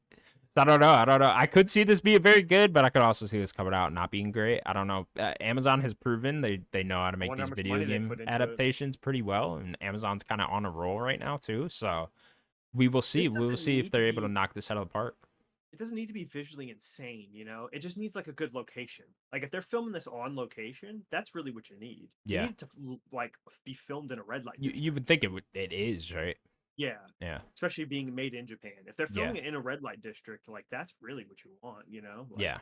So I don't know. I don't know. I could see this being very good, but I could also see this coming out not being great. I don't know. Amazon has proven they know how to I make wonder these how much video money they game put into it. adaptations pretty well, and Amazon's kind of on a roll right now too. So we will see. This We will doesn't see if need to they're able to be knock this out of the park. it doesn't need to be visually insane, you know? It just needs like a good location. Like if they're filming this on location, that's really what you need. You Yeah. need it to like be filmed in a red light You district. would think it is, right? Yeah, Yeah. especially being made in Japan. If they're Yeah. filming it in a red light district, like that's really what you want, you know? Like Yeah.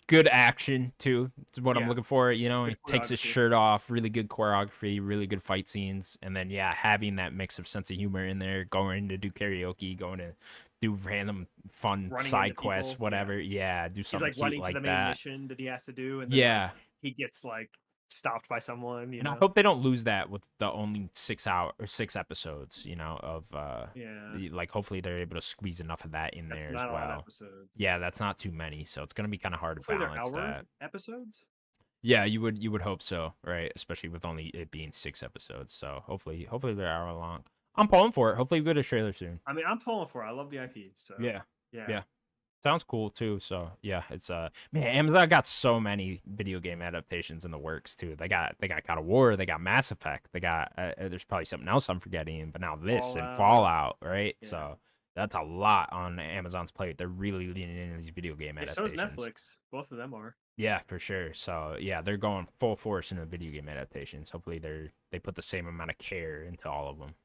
Good action too. It's what I'm yeah, looking for. You know, he good takes his choreography. shirt off, really good choreography, really good fight scenes, and then yeah, having that mix of sense of humor in there, going to do karaoke, going to do random fun Running into side quests, people. Yeah. whatever. Yeah, do He's something like cute running to the like main that. mission that he has to do, and then like Yeah. he gets like stopped by someone, you And I know? hope they don't lose that with the only 6 hour or 6 episodes, you know, of Yeah. like hopefully they're able to squeeze enough of that in That's there as not a lot of well. episodes. Yeah, that's not too many, so it's gonna be kind of hard to Hopefully they're balance hour that. episodes. Yeah, you would hope so, right? Especially with only it being 6 episodes. So hopefully they're hour long. I'm pulling for it. Hopefully we get a trailer soon. I mean, I'm pulling for it. I love the IP, so Yeah. yeah. Yeah. Sounds cool too. So yeah, it's man, Amazon got so many video game adaptations in the works too. They got God of War, they got Mass Effect, they got there's probably something else I'm forgetting, but now this and Fallout. Fallout, right? Yeah. So that's a lot on Amazon's plate. They're really leaning into these video game Yeah, so is adaptations. Netflix. Both of them are. Yeah, for sure. So yeah, they're going full force into video game adaptations. Hopefully they put the same amount of care into all of them.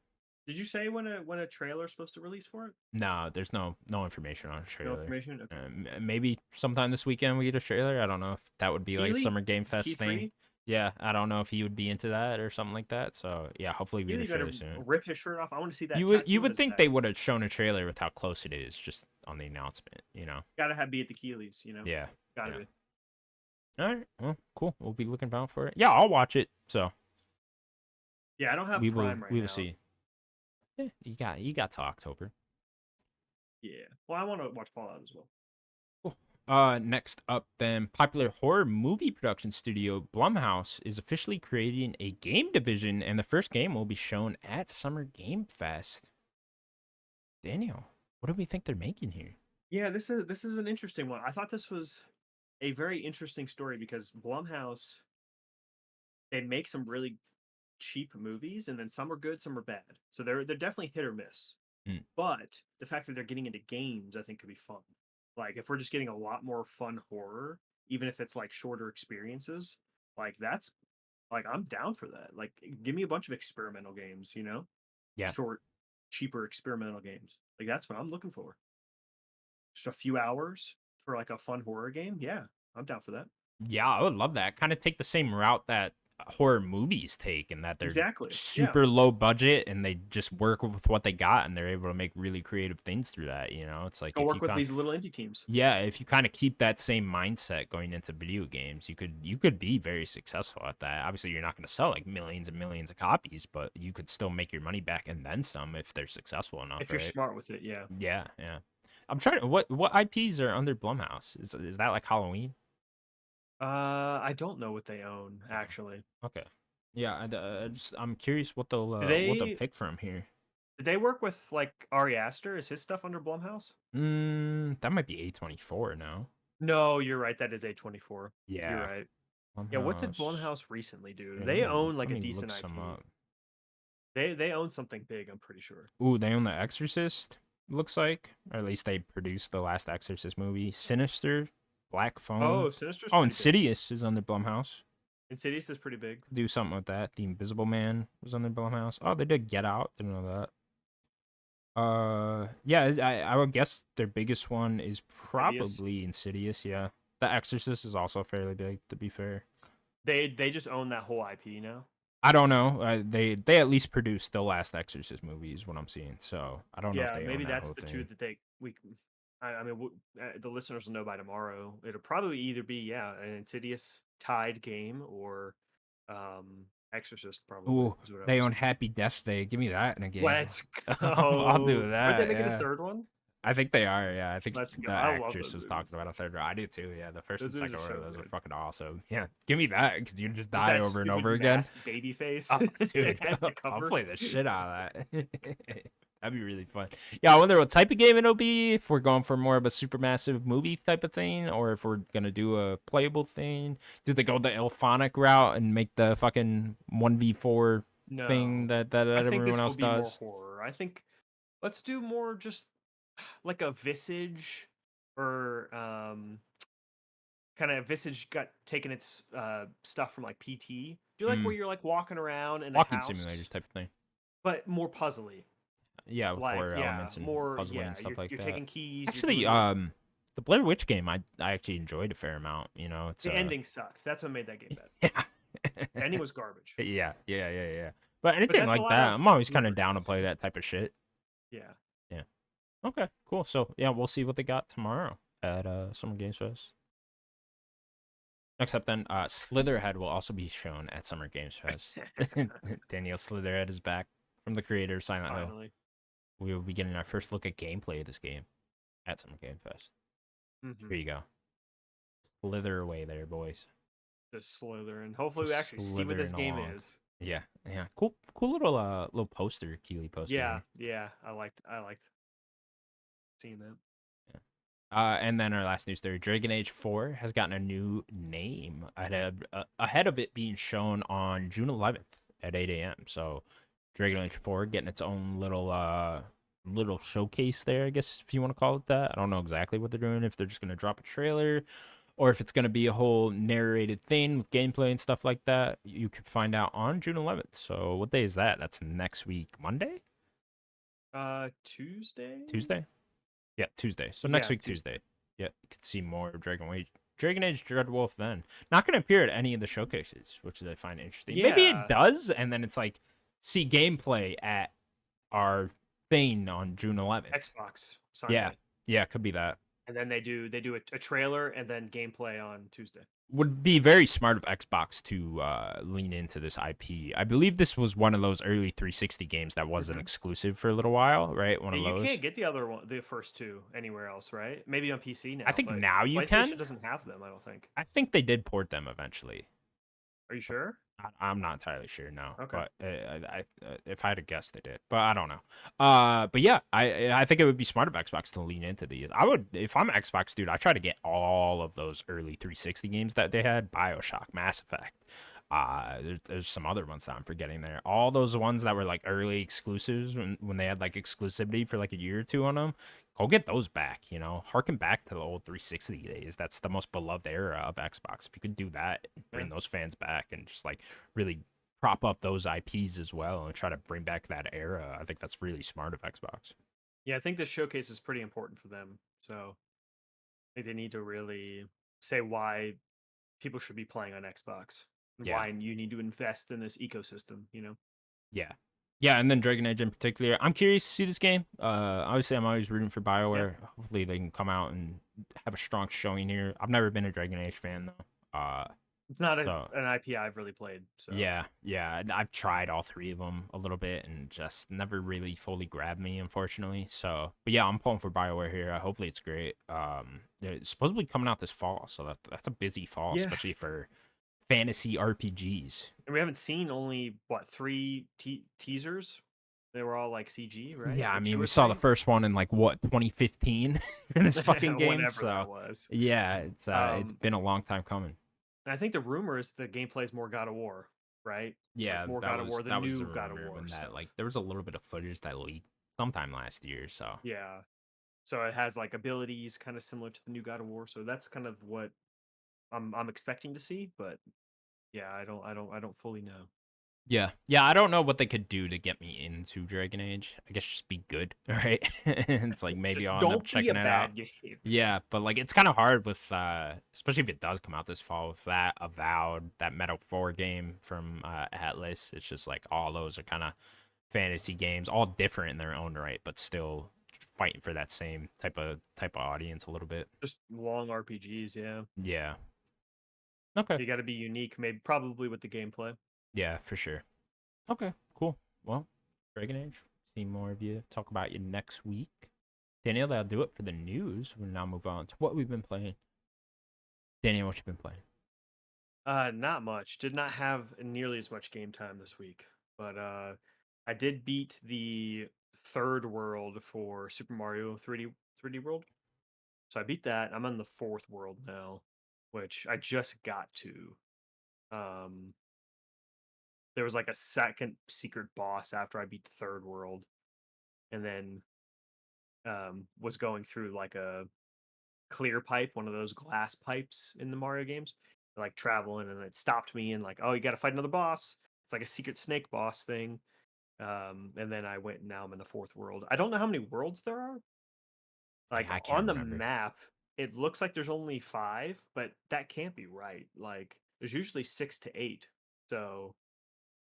Did you say when a trailer's supposed to release for it? No, there's no information on a No trailer. information. Okay. Maybe sometime this weekend we get a trailer. I don't know if that would be like a Keely Summer Game is Key Fest thing. free. Yeah, I don't know if he would be into that or something like that. So yeah, hopefully we get Keely a better trailer soon. rip his shirt off. I want to see that You tattoo on would his think back. they would have shown a trailer with how close it is just on the announcement. You know? Gotta have be at the Keelys, you know. Yeah. Gotta Yeah. be. All right. Well, cool. We'll be looking out for it. Yeah, I'll watch it. So Yeah, I don't have we will Prime right we will now. see. Yeah, you got to October. Yeah. Well, I want to watch Fallout as well. Cool. Next up, then, popular horror movie production studio Blumhouse is officially creating a game division, and the first game will be shown at Summer Game Fest. Daniel, what do we think they're making here? Yeah, this is an interesting one. I thought this was a very interesting story because Blumhouse they make some really cheap movies, and then some are good, some are bad. So they're definitely hit or miss. Mm, But the fact that they're getting into games, I think, could be fun. Like if we're just getting a lot more fun horror, even if it's like shorter experiences, like that's like I'm down for that. Like give me a bunch of experimental games, you know, yeah, short, cheaper experimental games. Like that's what I'm looking for. Just a few hours for like a fun horror game. Yeah, I'm down for that. yeah, I would love that. Kind of take the same route that horror movies take, in that they're Exactly. Yeah. super low budget and they just work with what they got, and they're able to make really creative things through that. You know, it's like Go if work you with kind these little indie teams. yeah, if you kind of keep that same mindset going into video games, you could be very successful at that. Obviously, you're not going to sell like millions and millions of copies, but you could still make your money back and then some if they're successful enough, If you're right? smart with it, yeah. Yeah, yeah. I'm trying to what IPs are under Blumhouse? Is that like Halloween? I don't know what they own actually. Okay. Yeah, I'm curious Do what they'll they pick from here. did they work with like Ari Aster? Is his stuff under Blumhouse? That might be A24 now. No, you're right. That is A24. You're Yeah, right. Yeah, what did Blumhouse. Blumhouse recently do? Yeah, They own let like a me look decent some IP. up. They own something big, I'm pretty sure. Ooh, they own The Exorcist, looks like. Or at least they produced the last Exorcist movie. Sinister, Black Phone. Oh, Sinister's Oh, pretty big. Insidious is under Blumhouse. Insidious is pretty big. Do something with that. The Invisible Man was on the Blumhouse. Oh, they did Get Out. Didn't know that. Yeah, I would guess their biggest one is Insidious. probably Insidious. Yeah, The Exorcist is also fairly big. To be fair, They just own that whole IP now. I don't know. They at least produced the last Exorcist movie is what I'm seeing. So I don't know if Yeah, they own maybe that that's whole the two thing. that they we. I mean, the listeners will know by tomorrow. It'll probably either be an Insidious tied game or um Exorcist probably Ooh, is what I they would own say. Happy Death Day. Give me that in a game. Let's I'll go. do Aren't they that. making a Yeah. third one? I think they are. Yeah, I think Let's go. the I love actress those was talking movies. about a third round. I do too. Yeah, the first and Those movies second are one of so those are good. fucking awesome. Yeah, give me that because you just Just die that over and stupid over again. mask baby face Oh, dude, as the I'll cover. play the shit out of that. That'd be really fun. Yeah, I wonder what type of game it'll be. If we're going for more of a supermassive movie type of thing, or if we're gonna do a playable thing. Do they go the Elphonic route and make the fucking 1v4 thing No. that I think everyone this will else be more does? horror. I think let's do more just like a Visage or kind of Visage got taken its stuff from like PT. Do you like Mm, where you're like walking around in a walking simulator house, type of thing. but more puzzly? Yeah, with Like, horror yeah, elements and more, puzzling and yeah. stuff like You're that. taking keys, you're Actually, doing the the Blair Witch game, I actually enjoyed a fair amount. You know, it's ending sucked. That's what made that game bad. yeah, The ending was garbage. yeah. But But anything that's a like lot that, of I'm always kind of blooper down to teams. play that type of shit. Yeah. Yeah. Okay, cool. So yeah, we'll see what they got tomorrow at Summer Games Fest. Except then, Slitherhead will also be shown at Summer Games Fest. Daniel Slitherhead is back from the creator of Silent Hill. Finally. We will be getting our first look at gameplay of this game at Summer Game Fest. Hmm. Here you go. Slither away there, boys. Just Slytherin. Hopefully, we Just actually see what this slithering game along. is. Yeah, yeah. Cool little poster, Keeley posted Yeah, here. yeah. I liked seeing that. Yeah. And then our last news story: Dragon Age 4 has gotten a new name ahead of it being shown on June 11th at 8 a.m. So, Dragon Age 4 getting its own little showcase there, I guess if you want to call it that. I don't know exactly what they're doing. If they're just gonna drop a trailer, or if it's gonna be a whole narrated thing with gameplay and stuff like that. You could find out on June 11th. So, what day is that? That's next week, Monday, Tuesday. Tuesday. Yeah, Tuesday. So next Yeah, week, Tuesday. Tuesday. Yeah, you could see more of Dragon Age Dreadwolf then. Not going to appear at any of the showcases, which I find interesting. Maybe it Yeah, does, and then it's like, see gameplay at our thing on June 11th. Xbox Yeah, Sunday, yeah, could be that. and then they do a trailer and then gameplay on Tuesday. Would be very smart of Xbox to lean into this IP. I believe this was one of those early 360 games that wasn't Hmm. exclusive for a little while, right? One Yeah, of you those. can't get the first two anywhere else, right? Maybe on PC I now, think but now you PlayStation can. doesn't have them. I don't think. I think they did port them eventually. Are you sure? I'm not entirely sure, no, Okay. but if I had to guess, they did, but I don't know. But yeah, I think it would be smart of Xbox to lean into these. I would, if I'm Xbox, dude. I try to get all of those early 360 games that they had: BioShock, Mass Effect. There's some other ones that I'm forgetting there. All those ones that were like early exclusives when they had like exclusivity for like a year or two on them. Go get those back, you know. Harken back to the old 360 days. That's the most beloved era of Xbox. If you could do that, Yeah. bring those fans back, and just like really prop up those IPs as well, and try to bring back that era, I think that's really smart of Xbox. Yeah, I think this showcase is pretty important for them. So I think they need to really say why people should be playing on Xbox and Yeah, why you need to invest in this ecosystem. yeah, yeah. And then Dragon Age in particular, I'm curious to see this game. Obviously, I'm always rooting for Yeah. BioWare. Hopefully, they can come out and have a strong showing here. I've never been a Dragon Age fan though. It's not So an IP I've really played. So yeah. I've tried all three of them a little bit and just never really fully grabbed me, unfortunately. So, but yeah, I'm pulling for BioWare here. Hopefully, it's great. It's supposedly coming out this fall, so that's a busy fall, yeah, especially for fantasy RPGs. and we haven't seen only what three teasers. They were all like CG, right? Yeah, I Or mean, two we or saw the three, first one in like what 2015 in this fucking game. whenever that So, was. yeah, it's Um, been a long time coming. and I think the rumor is the gameplay is more God of War, right? Like Yeah, more God of War, the that was the new God of rumor War when that stuff. like there was a little bit of footage that leaked sometime last year. So Yeah. So it has like abilities kind of similar to the new God of War. So that's kind of what I'm expecting to see. But Yeah, I don't fully know. Yeah. Yeah, I don't know what they could do to get me into Dragon Age. I guess just be good, right? It's like maybe Just I'll end up don't be a checking it out. bad game. Yeah, but like it's kind of hard with especially if it does come out this fall with that Avowed, that Metal 4 game from Atlas. It's just like all those are kind of fantasy games, all different in their own right, but still fighting for that same type of audience a little bit. Just long RPGs, yeah. Yeah. Okay. You got to be unique, maybe probably with the gameplay. Yeah, for sure. Okay, cool. Well, Dragon Age. See more of you. Talk about you next week. Daniel, that'll do it for the news. We'll now move on to what we've been playing. Daniel, what you been playing? Not much. Did not have nearly as much game time this week, but I did beat the third world for Super Mario 3D World. So I beat that. I'm on the fourth world now, which I just got to. Um, there was like a second secret boss after I beat the third world, and then was going through like a clear pipe, one of those glass pipes in the Mario games, like traveling, and it stopped me and like, oh, you got to fight another boss. It's like a secret snake boss thing. And then I went. Now I'm in the fourth world. I don't know how many worlds there are. Yeah, Like I can't on the remember. map, it looks like there's only 5, but that can't be right. Like there's usually 6 to 8. So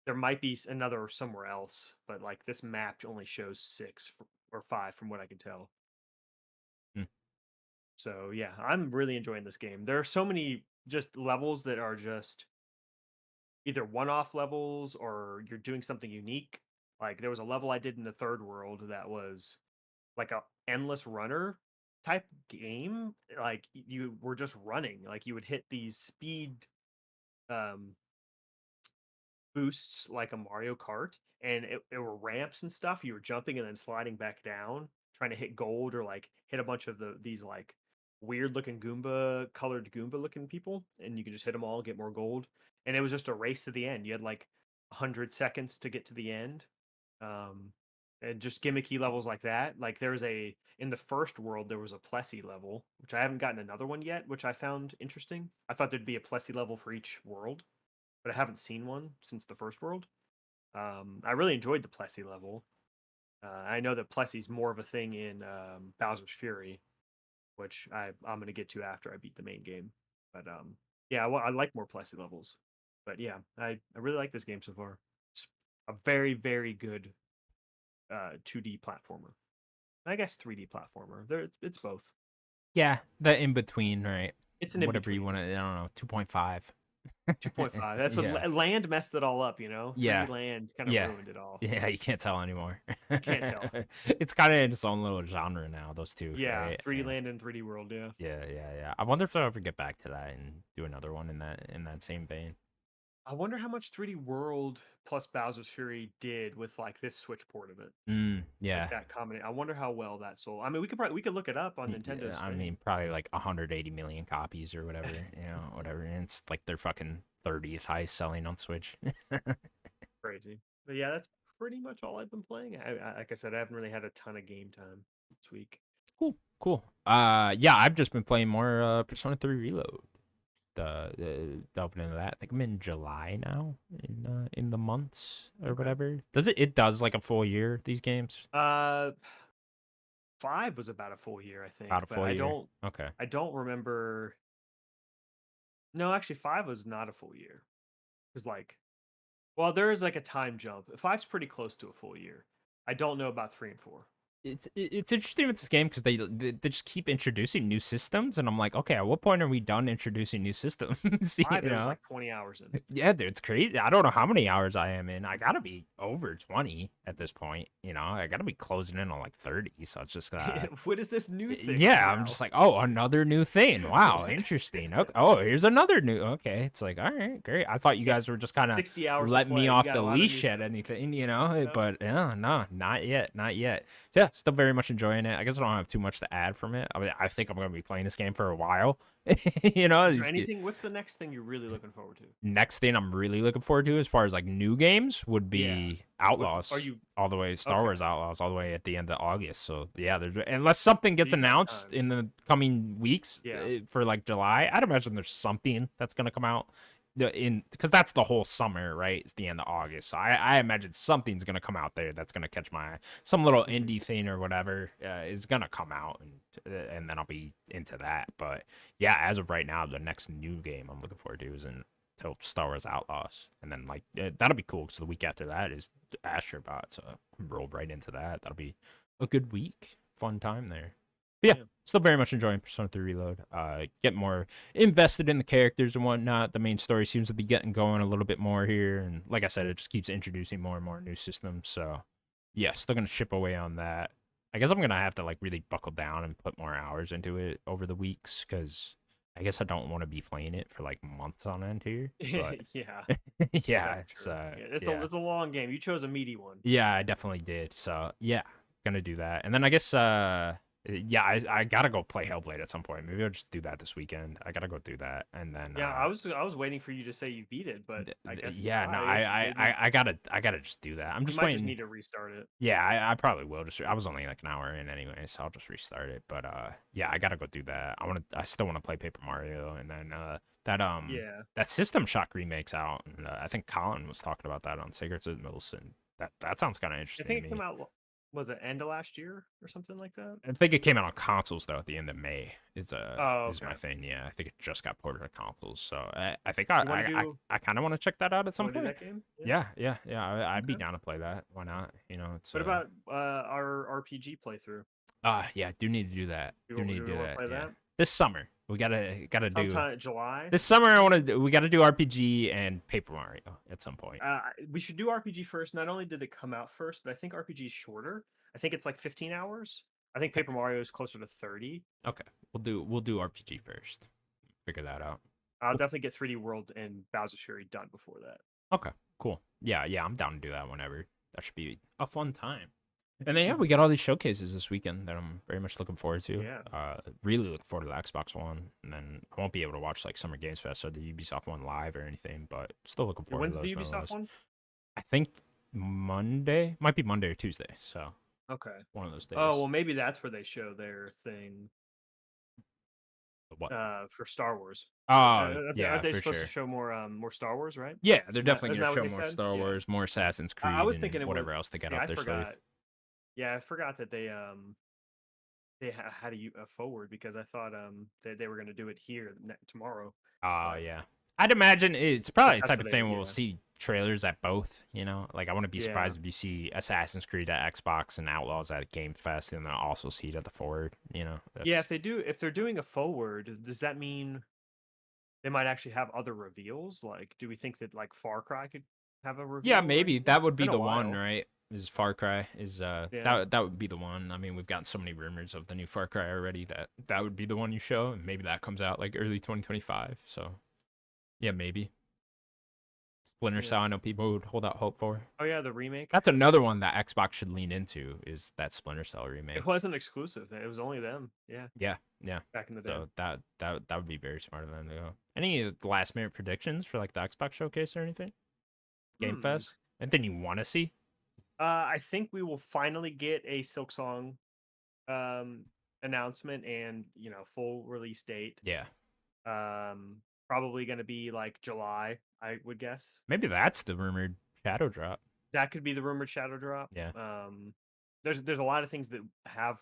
there might be another somewhere else, but like this map only shows or 5 from what I can tell. Hmm. So yeah, I'm really enjoying this game. There are so many just levels that are just either one-off levels or you're doing something unique. Like there was a level I did in the third world that was like a endless runner type game. Like you were just running. Like you would hit these speed um boosts like a Mario Kart, and it were ramps and stuff. You were jumping and then sliding back down, trying to hit gold or like hit a bunch of these like weird looking colored Goomba looking people, and you could just hit them all, get more gold. And it was just a race to the end. You had like 100 seconds to get to the end. Um, and just gimmicky levels like that. Like there's a in the first world there was a Plessy level, which I haven't gotten another one yet, which I found interesting. I thought there'd be a Plessy level for each world, but I haven't seen one since the first world. I really enjoyed the Plessy level. I know that Plessy's more of a thing in Bowser's Fury, which I'm going to get to after I beat the main game. But yeah, I like more Plessy levels. But yeah, I really like this game so far. It's a very, very good 2D platformer. I guess 3D platformer. It's both. Yeah, the in between, right? It's an in Whatever you between. want to, I don't know, 2.5. 2.5. That's what Yeah. land messed it all up, you know? 3D Yeah. land kind of Yeah. ruined it all. Yeah, you can't tell anymore. You can't tell. It's kind of in its own little genre now, those two, Yeah, right? 3D Yeah. land and 3D world, yeah. Yeah, yeah, yeah. I wonder if they'll ever get back to that and do another one in that same vein. I wonder how much 3D World plus Bowser's Fury did with like this Switch port of it, like Yeah. that combination. I wonder how well that sold. I mean, we could look it up on Nintendo's I thing. mean, probably like 180 million copies or whatever, whatever. And it's like their fucking 30th highest selling on Switch. Crazy, but yeah, that's pretty much all I've been playing. Like I said, I haven't really had a ton of game time this week. Cool, cool. Yeah, I've just been playing more Persona 3 Reload. Delving into that. I think I'm in July now in the months or Okay. whatever. Does it does like a full year these games? 5 was about a full year, I About think, a but full year. Okay. I don't remember. No, actually, 5 was not a full year. It was like, well, there is like a time jump. Five's pretty close to a full year. I don't know about 3 and 4. It's interesting with this game because they just keep introducing new systems, and I'm like, okay, at what point are we done introducing new systems? You 5, there was know? like 20 hours in. Yeah, dude, it's crazy. I don't know how many hours I am in. I gotta be over 20 at this point. I gotta be closing in on like 30. So it's just What is this new thing yeah, I'm now? just like, oh, another new thing. Wow, interesting. Okay. Oh, here's another new. Okay, it's like, all right, great. I thought you You got guys were just kind of 60 hours to letting me play. You off got the a lot of new leash at stuff. anything, Yep. but yeah, no, not yet, not yet. So, yeah, still very much enjoying it. I guess I don't have too much to add from it. I mean, I think I'm gonna be playing this game for a while. Is there these anything? What's the next thing you're really looking forward to? next thing I'm really looking forward to as far as like new games would Yeah. be What are Outlaws you all the way Star okay? Wars Outlaws all the way at the end of August. So yeah, there's unless something So gets you got announced time. in the coming weeks Yeah. for like July, I'd imagine there's something that's gonna come out because that's the whole summer, right? It's the end of August, so I imagine something's gonna come out there that's gonna catch my eye. Some little Hmm. indie thing or whatever is gonna come out, and then I'll be into that. But yeah, as of right now, the next new game I'm looking forward to is in till Star Wars Outlaws, and then like that'll be cool because the week after that is Astro, so roll right into that. That'll be a good week, fun time there. But yeah, Yeah. still very much enjoying Persona 3 Reload. Get more invested in the characters and whatnot. The main story seems to be getting going a little bit more here, and like I said, it just keeps introducing more and more new systems. So yeah, still gonna chip away on that. I guess I'm gonna have to like really buckle down and put more hours into it over the weeks because I guess I don't want to be playing it for like months on end here. But Yeah, yeah, yeah, that's it's true. Yeah, it's a yeah. it's a long game. You chose a meaty one. Yeah, I definitely did. So yeah, gonna do that. And then I guess yeah, I gotta go play Hellblade at some point. Maybe I'll just do that this weekend. I gotta go do that. And then Yeah, I was waiting for you to say you beat it, but I guess yeah, no, not. I guess you didn't. I gotta just do that. I'm You just might just waiting. need to restart it. Yeah, I probably will just I was only like an hour in anyway, so I'll just restart it. But yeah, I gotta go do that. I still wanna play Paper Mario, and then that Yeah, that System Shock remake's out, and I think Colin was talking about that on Sacred Signals, and that sounds kinda I interesting to think it came me. out. Was it end of last year or something like that? I think it came out on consoles though at the end of May. Oh, Is my okay. thing. Yeah, I think it just got ported to consoles. So I think You want to do? I kind of want to check that out at You some want to do point. that game? Yeah. Yeah. I'd be Okay. down to play that. Why not? You know, it's What about our RPG playthrough? yeah. Do need to do that. Do Do need to we do want to that. play Yeah. that This summer we gotta do. sometime July? This summer I want to. We gotta do RPG and Paper Mario at some point. We should do RPG first. Not only did it come out first, but I think RPG is shorter. I think it's like 15 hours. I think Okay. Paper Mario is closer to 30. Okay. We'll do RPG first. Figure that out. I'll definitely get 3D World and Bowser's Fury done before that. Okay, cool. Yeah, I'm down to do that whenever. That should be a fun time. And then yeah, we Mhm. got all these showcases this weekend that I'm very much looking forward to. Yeah. Really looking forward to the Xbox One, and then I won't be able to watch like Summer Games Fest or the Ubisoft one live or anything, but still looking forward to When's those the Ubisoft nonetheless. one? I think Monday might be Monday or Tuesday, so Okay. one of those Oh, days. well, maybe that's where they show their thing What? for Star Wars. Oh Aren't yeah, they for supposed to sure. show more Star Wars, right? Yeah, they're definitely Isn't gonna that what show they more said? Star Yeah. Wars, more Assassin's I Creed, was and thinking it was. whatever else they got See, up I their sleeve. forgot. Yeah, I forgot that they had a forward because I thought they were going to do it here tomorrow, Oh but yeah. I'd imagine it's I guess probably the that's type where of they thing where we'll yeah. see trailers at both, you know? Like I wouldn't be Yeah. surprised if you see Assassin's Creed at Xbox and Outlaws at Game Fest and then also see it at the Forward, you know? Yeah, That's if they're doing a forward, does that mean they might actually have other reveals? Like, do we think that like Far Cry could have a yeah, reveal or maybe anything? that would It's be been a the one, while. right? Is Far Cry is Yeah. that would be the one. I mean, we've gotten so many rumors of the new Far Cry already that that would be the one you show and maybe that comes out like early 2025. So, yeah, maybe. Splinter Yeah. Cell, I know people would hold out hope for. Oh yeah, the remake. That's another one that Xbox should lean into is that Splinter Cell It remake. wasn't exclusive. It was only them. Yeah, Yeah. back in the day. So that would be very smart of them to go. Any last minute predictions for like the Xbox showcase or anything? Game Hmm. Fest? Anything you want to see? I think we will finally get a Silk Song um announcement and, full release date. Yeah. Probably going to be like July, I would guess. Maybe that's the rumored shadow drop. That could be the rumored shadow drop. Yeah. There's a lot of things that have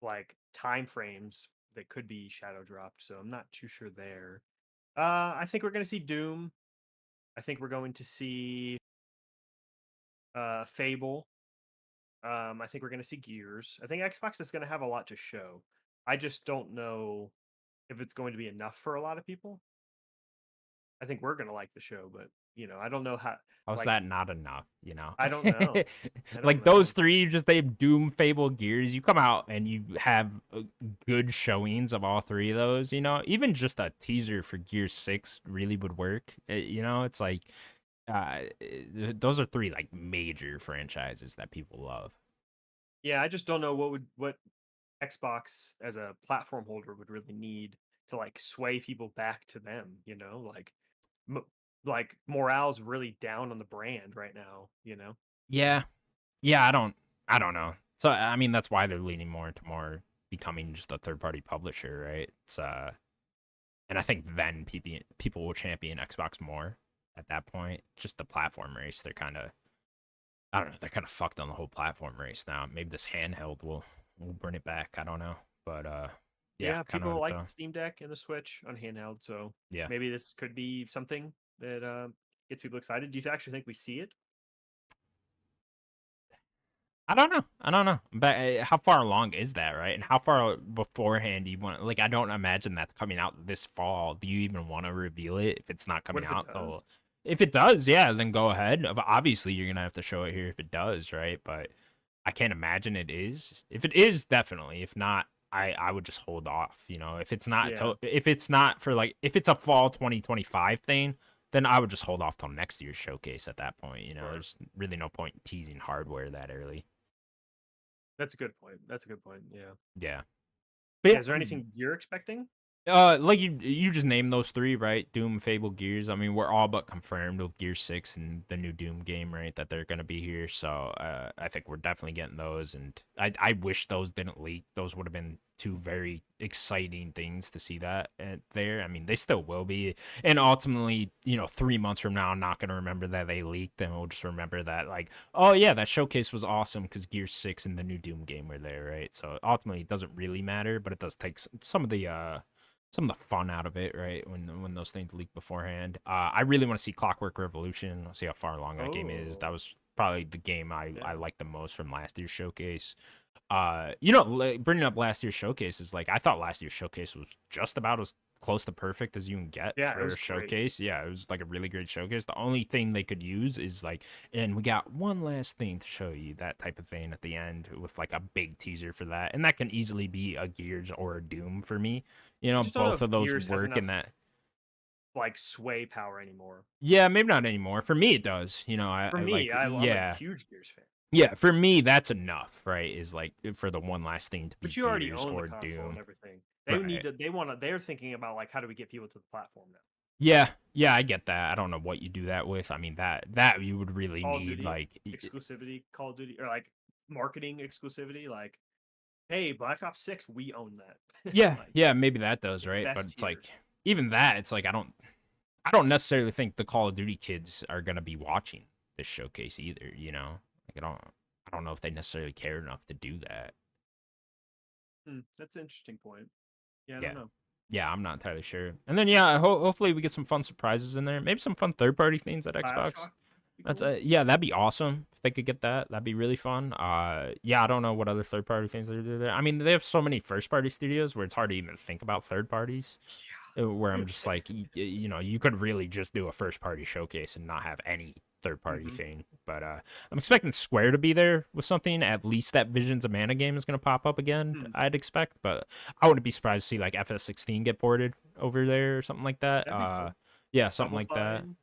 like time frames that could be shadow dropped, so I'm not too sure there. I think we're going to see Doom. I think we're going to see Fable. I think we're going to see Gears. I think Xbox is going to have a lot to show. I just don't know if it's going to be enough for a lot of people. I think we're going to like the show, but I don't know how. How's Like, that not enough, you know? I don't know. I don't Like those know. three, just they have Doom, Fable, Gears. You come out and you have good showings of all three of those, you know? Even just a teaser for Gears 6 really would work. You know, it's like those are three like major franchises that people love. Yeah, I just don't know what Xbox as a platform holder would really need to like sway people back to them. Like m- like morale's really down on the brand right now. Yeah. Yeah, I don't know. So I mean that's why they're leaning more into more becoming just a third party publisher, right? It's And I think then people will champion Xbox more at that point. Just the platform race, they're kind of, I don't know, they're kind of fucked on the whole platform race now. Maybe this handheld will bring it back. I don't know, but yeah, Yeah, kind of on people its like own. the Steam Deck and the Switch on handheld, so Yeah. maybe this could be something that gets people excited. Do you actually think we see it? I don't know. I don't know. But how far along is that, right? And how far beforehand do you want? Like, I don't imagine that's coming out this fall. Do you even want to reveal it if it's not What coming if it out does? till? If it does, yeah, then go ahead. But obviously, you're gonna have to show it here if it does, right? But I can't imagine it is. If it is, definitely. If not, I would just hold off. You know, if it's not Yeah, if it's not for like if it's a fall 2025 thing, then I would just hold off till next year's showcase at that point. You know, sure. there's really no point in teasing hardware that early. That's a good point. That's a good point. Yeah. Yeah. But Yeah. Is there yeah, anything you're expecting? like you just named those three, right? Doom, Fable, Gears. I mean, we're all but confirmed with Gear 6 and the new Doom game, right? That they're gonna be here. So I think we're definitely getting those. And I wish those didn't leak. Those would have been two very exciting things to see that there. I mean, they still will be. And ultimately, 3 months from now, I'm not gonna remember that they leaked, and we'll just remember that like, oh yeah, that showcase was awesome because Gear 6 and the new Doom game were there, right? So ultimately, it doesn't really matter, but it does take some of the fun out of it, right? When those things leak beforehand. I really want to see Clockwork Revolution. I'll see how far along that game is. That Oh, was probably the game I yeah. liked the most from last year's showcase. Bringing up last year's showcase is like I thought last year's showcase was just about as close to perfect as you can get Yeah, it for was a great. showcase. Yeah, it was like a really great showcase. The only thing they could use is like, and we got one last thing to show you, that type of thing at the end with like a big teaser for that, and that can easily be a Gears or a Doom for me. I just don't know Both if of those Gears has work in enough that. like sway power anymore. Yeah, maybe not anymore. For me, it does. For I me, like, I'm a yeah, huge Gears fan, yeah. For me, that's enough, right? Is like for the one last thing to be but you already Gears own the or console and Doom, everything. They need right? to. They want to. They're thinking about like how do we get people to the platform now? Yeah, yeah, I get that. I don't know what you do that with. I mean, that you would really Call of need Duty like, exclusivity, Call of Duty, or like marketing exclusivity. Like, hey, Black Ops 6, we own that. yeah, Like, yeah, maybe that does, it's right? But best it's here. like even that, it's like I don't necessarily think the Call of Duty kids are gonna be watching this showcase either. Like I don't know if they necessarily care enough to do that. That's an interesting point. Yeah, I don't Yeah. know. Yeah, I'm not entirely sure. And then yeah, hopefully we get some fun surprises in there. Maybe some fun third party things at Xbox. Bioshock be That's cool. yeah, that'd be awesome if they could get that. That'd be really fun. Yeah, I don't know what other third party things they do there. I mean, they have so many first party studios where it's hard to even think about third parties. Where I'm just like, you could really just do a first party showcase and not have any third party hmm thing. But I'm expecting Square to be there with something. At least that Visions of Mana game is going to pop up again, I'd expect. But I wouldn't be surprised to see like FS16 get ported over there or something like that. That'd be cool. Yeah, something Double like that. Fine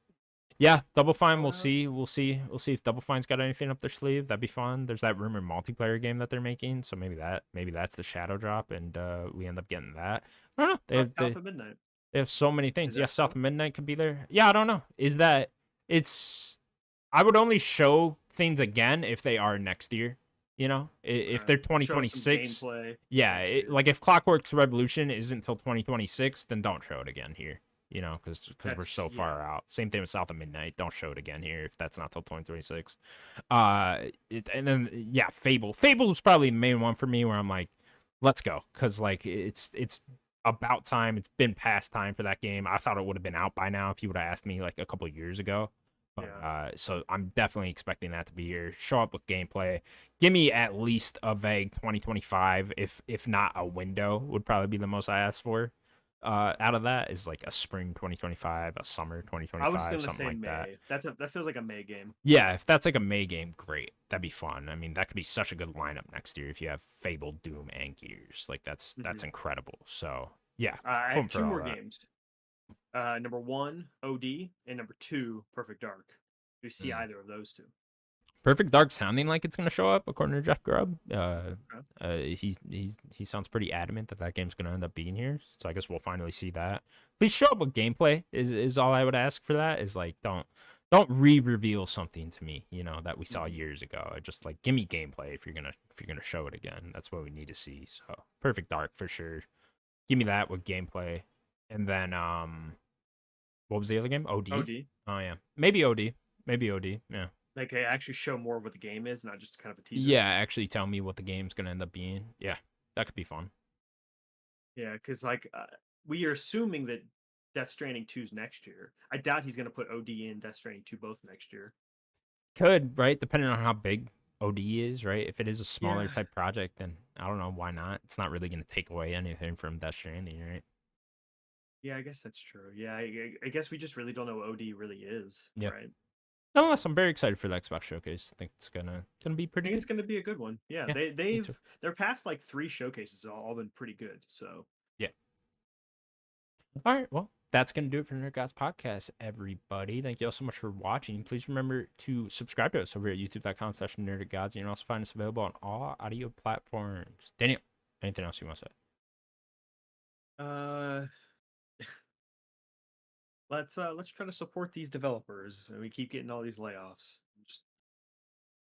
Yeah, Double Fine. We'll coming out. see. We'll see if Double Fine's got anything up their sleeve. That'd be fun. There's that rumored multiplayer game that they're making, so maybe that's the shadow drop, and we end up getting that. I don't know. They Oh, have South of Midnight. they have so many Is things. Yeah, that South so? Midnight could be there. Yeah, I don't know. Is that it's I would only show things again if they are next year. If Okay. they're Show some 2026, gameplay yeah, next year. like if Clockwork's Revolution isn't until 2026, then don't show it again here. Because we're That's so yeah. far out. Same thing with South of Midnight. Don't show it again here if that's not till 2026. And then yeah, Fable. Fable is probably the main one for me where I'm like, let's go, because like it's about time. It's been past time for that game. I thought it would have been out by now if you would have asked me like a couple years ago. But Yeah. so I'm definitely expecting that to be here. Show up with gameplay. Give me at least a vague 2025, if not a window, would probably be the most I ask for. Out of that is like a spring 2025, a summer I was 2025, gonna something say like that. May. That feels like a May game. Yeah, if that's like a May game, great. That'd be fun. I mean, that could be such a good lineup next year if you have Fable, Doom, and Gears. Like that's hmm incredible. So yeah, I have hoping for two all more that. games. Number one, OD, and number two, Perfect Dark. Do you see Mm. either of those two? Perfect Dark sounding like it's gonna show up according to Jeff Grubb. Okay. He sounds pretty adamant that that game's gonna end up being here. So I guess we'll finally see that. Please show up with gameplay. Is all I would ask for that. Is like don't re-reveal something to me. That we saw hmm years ago. Just like give me gameplay if you're gonna show it again. That's what we need to see. So Perfect Dark for sure. Give me that with gameplay. And then what was the other game? OD. OD. Oh yeah, maybe OD. Maybe OD. Yeah. Like they actually show more of what the game is, not just kind of a teaser. Yeah, actually tell me what the game's gonna end up being. Yeah, that could be fun. Yeah, because like we are assuming that Death Stranding 2's next year. I doubt he's going to put OD and Death Stranding 2 both next year. Could, right? Depending on how big OD is, right? If it is a Yeah, smaller type project, then I don't know why not. It's not really gonna take away anything from Death Stranding, right? yeah, I guess that's true. Yeah, I guess we just really don't know what OD really is, Yeah. right? Nonetheless, I'm very excited for the Xbox showcase. I think it's gonna be I pretty think it's good. going to be a good one. Yeah, Yeah, me too. their past like 3 showcases have all been pretty good. So Yeah. All right. Well, that's going to do it for Nerd Gods Podcast, everybody. Thank you all so much for watching. Please remember to subscribe to us over at youtube.com/nerdgods. You can also find us available on all audio platforms. Daniel, anything else you want to say? uh, let's try to support these developers. We keep getting all these layoffs. Just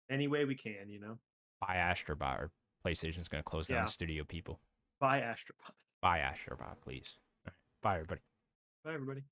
any way we can, you know. Buy Astrobot or PlayStation's going to close down the Yeah, studio, people. buy Astropod. Buy Astrobot, please. All right. Bye, everybody. Bye, everybody.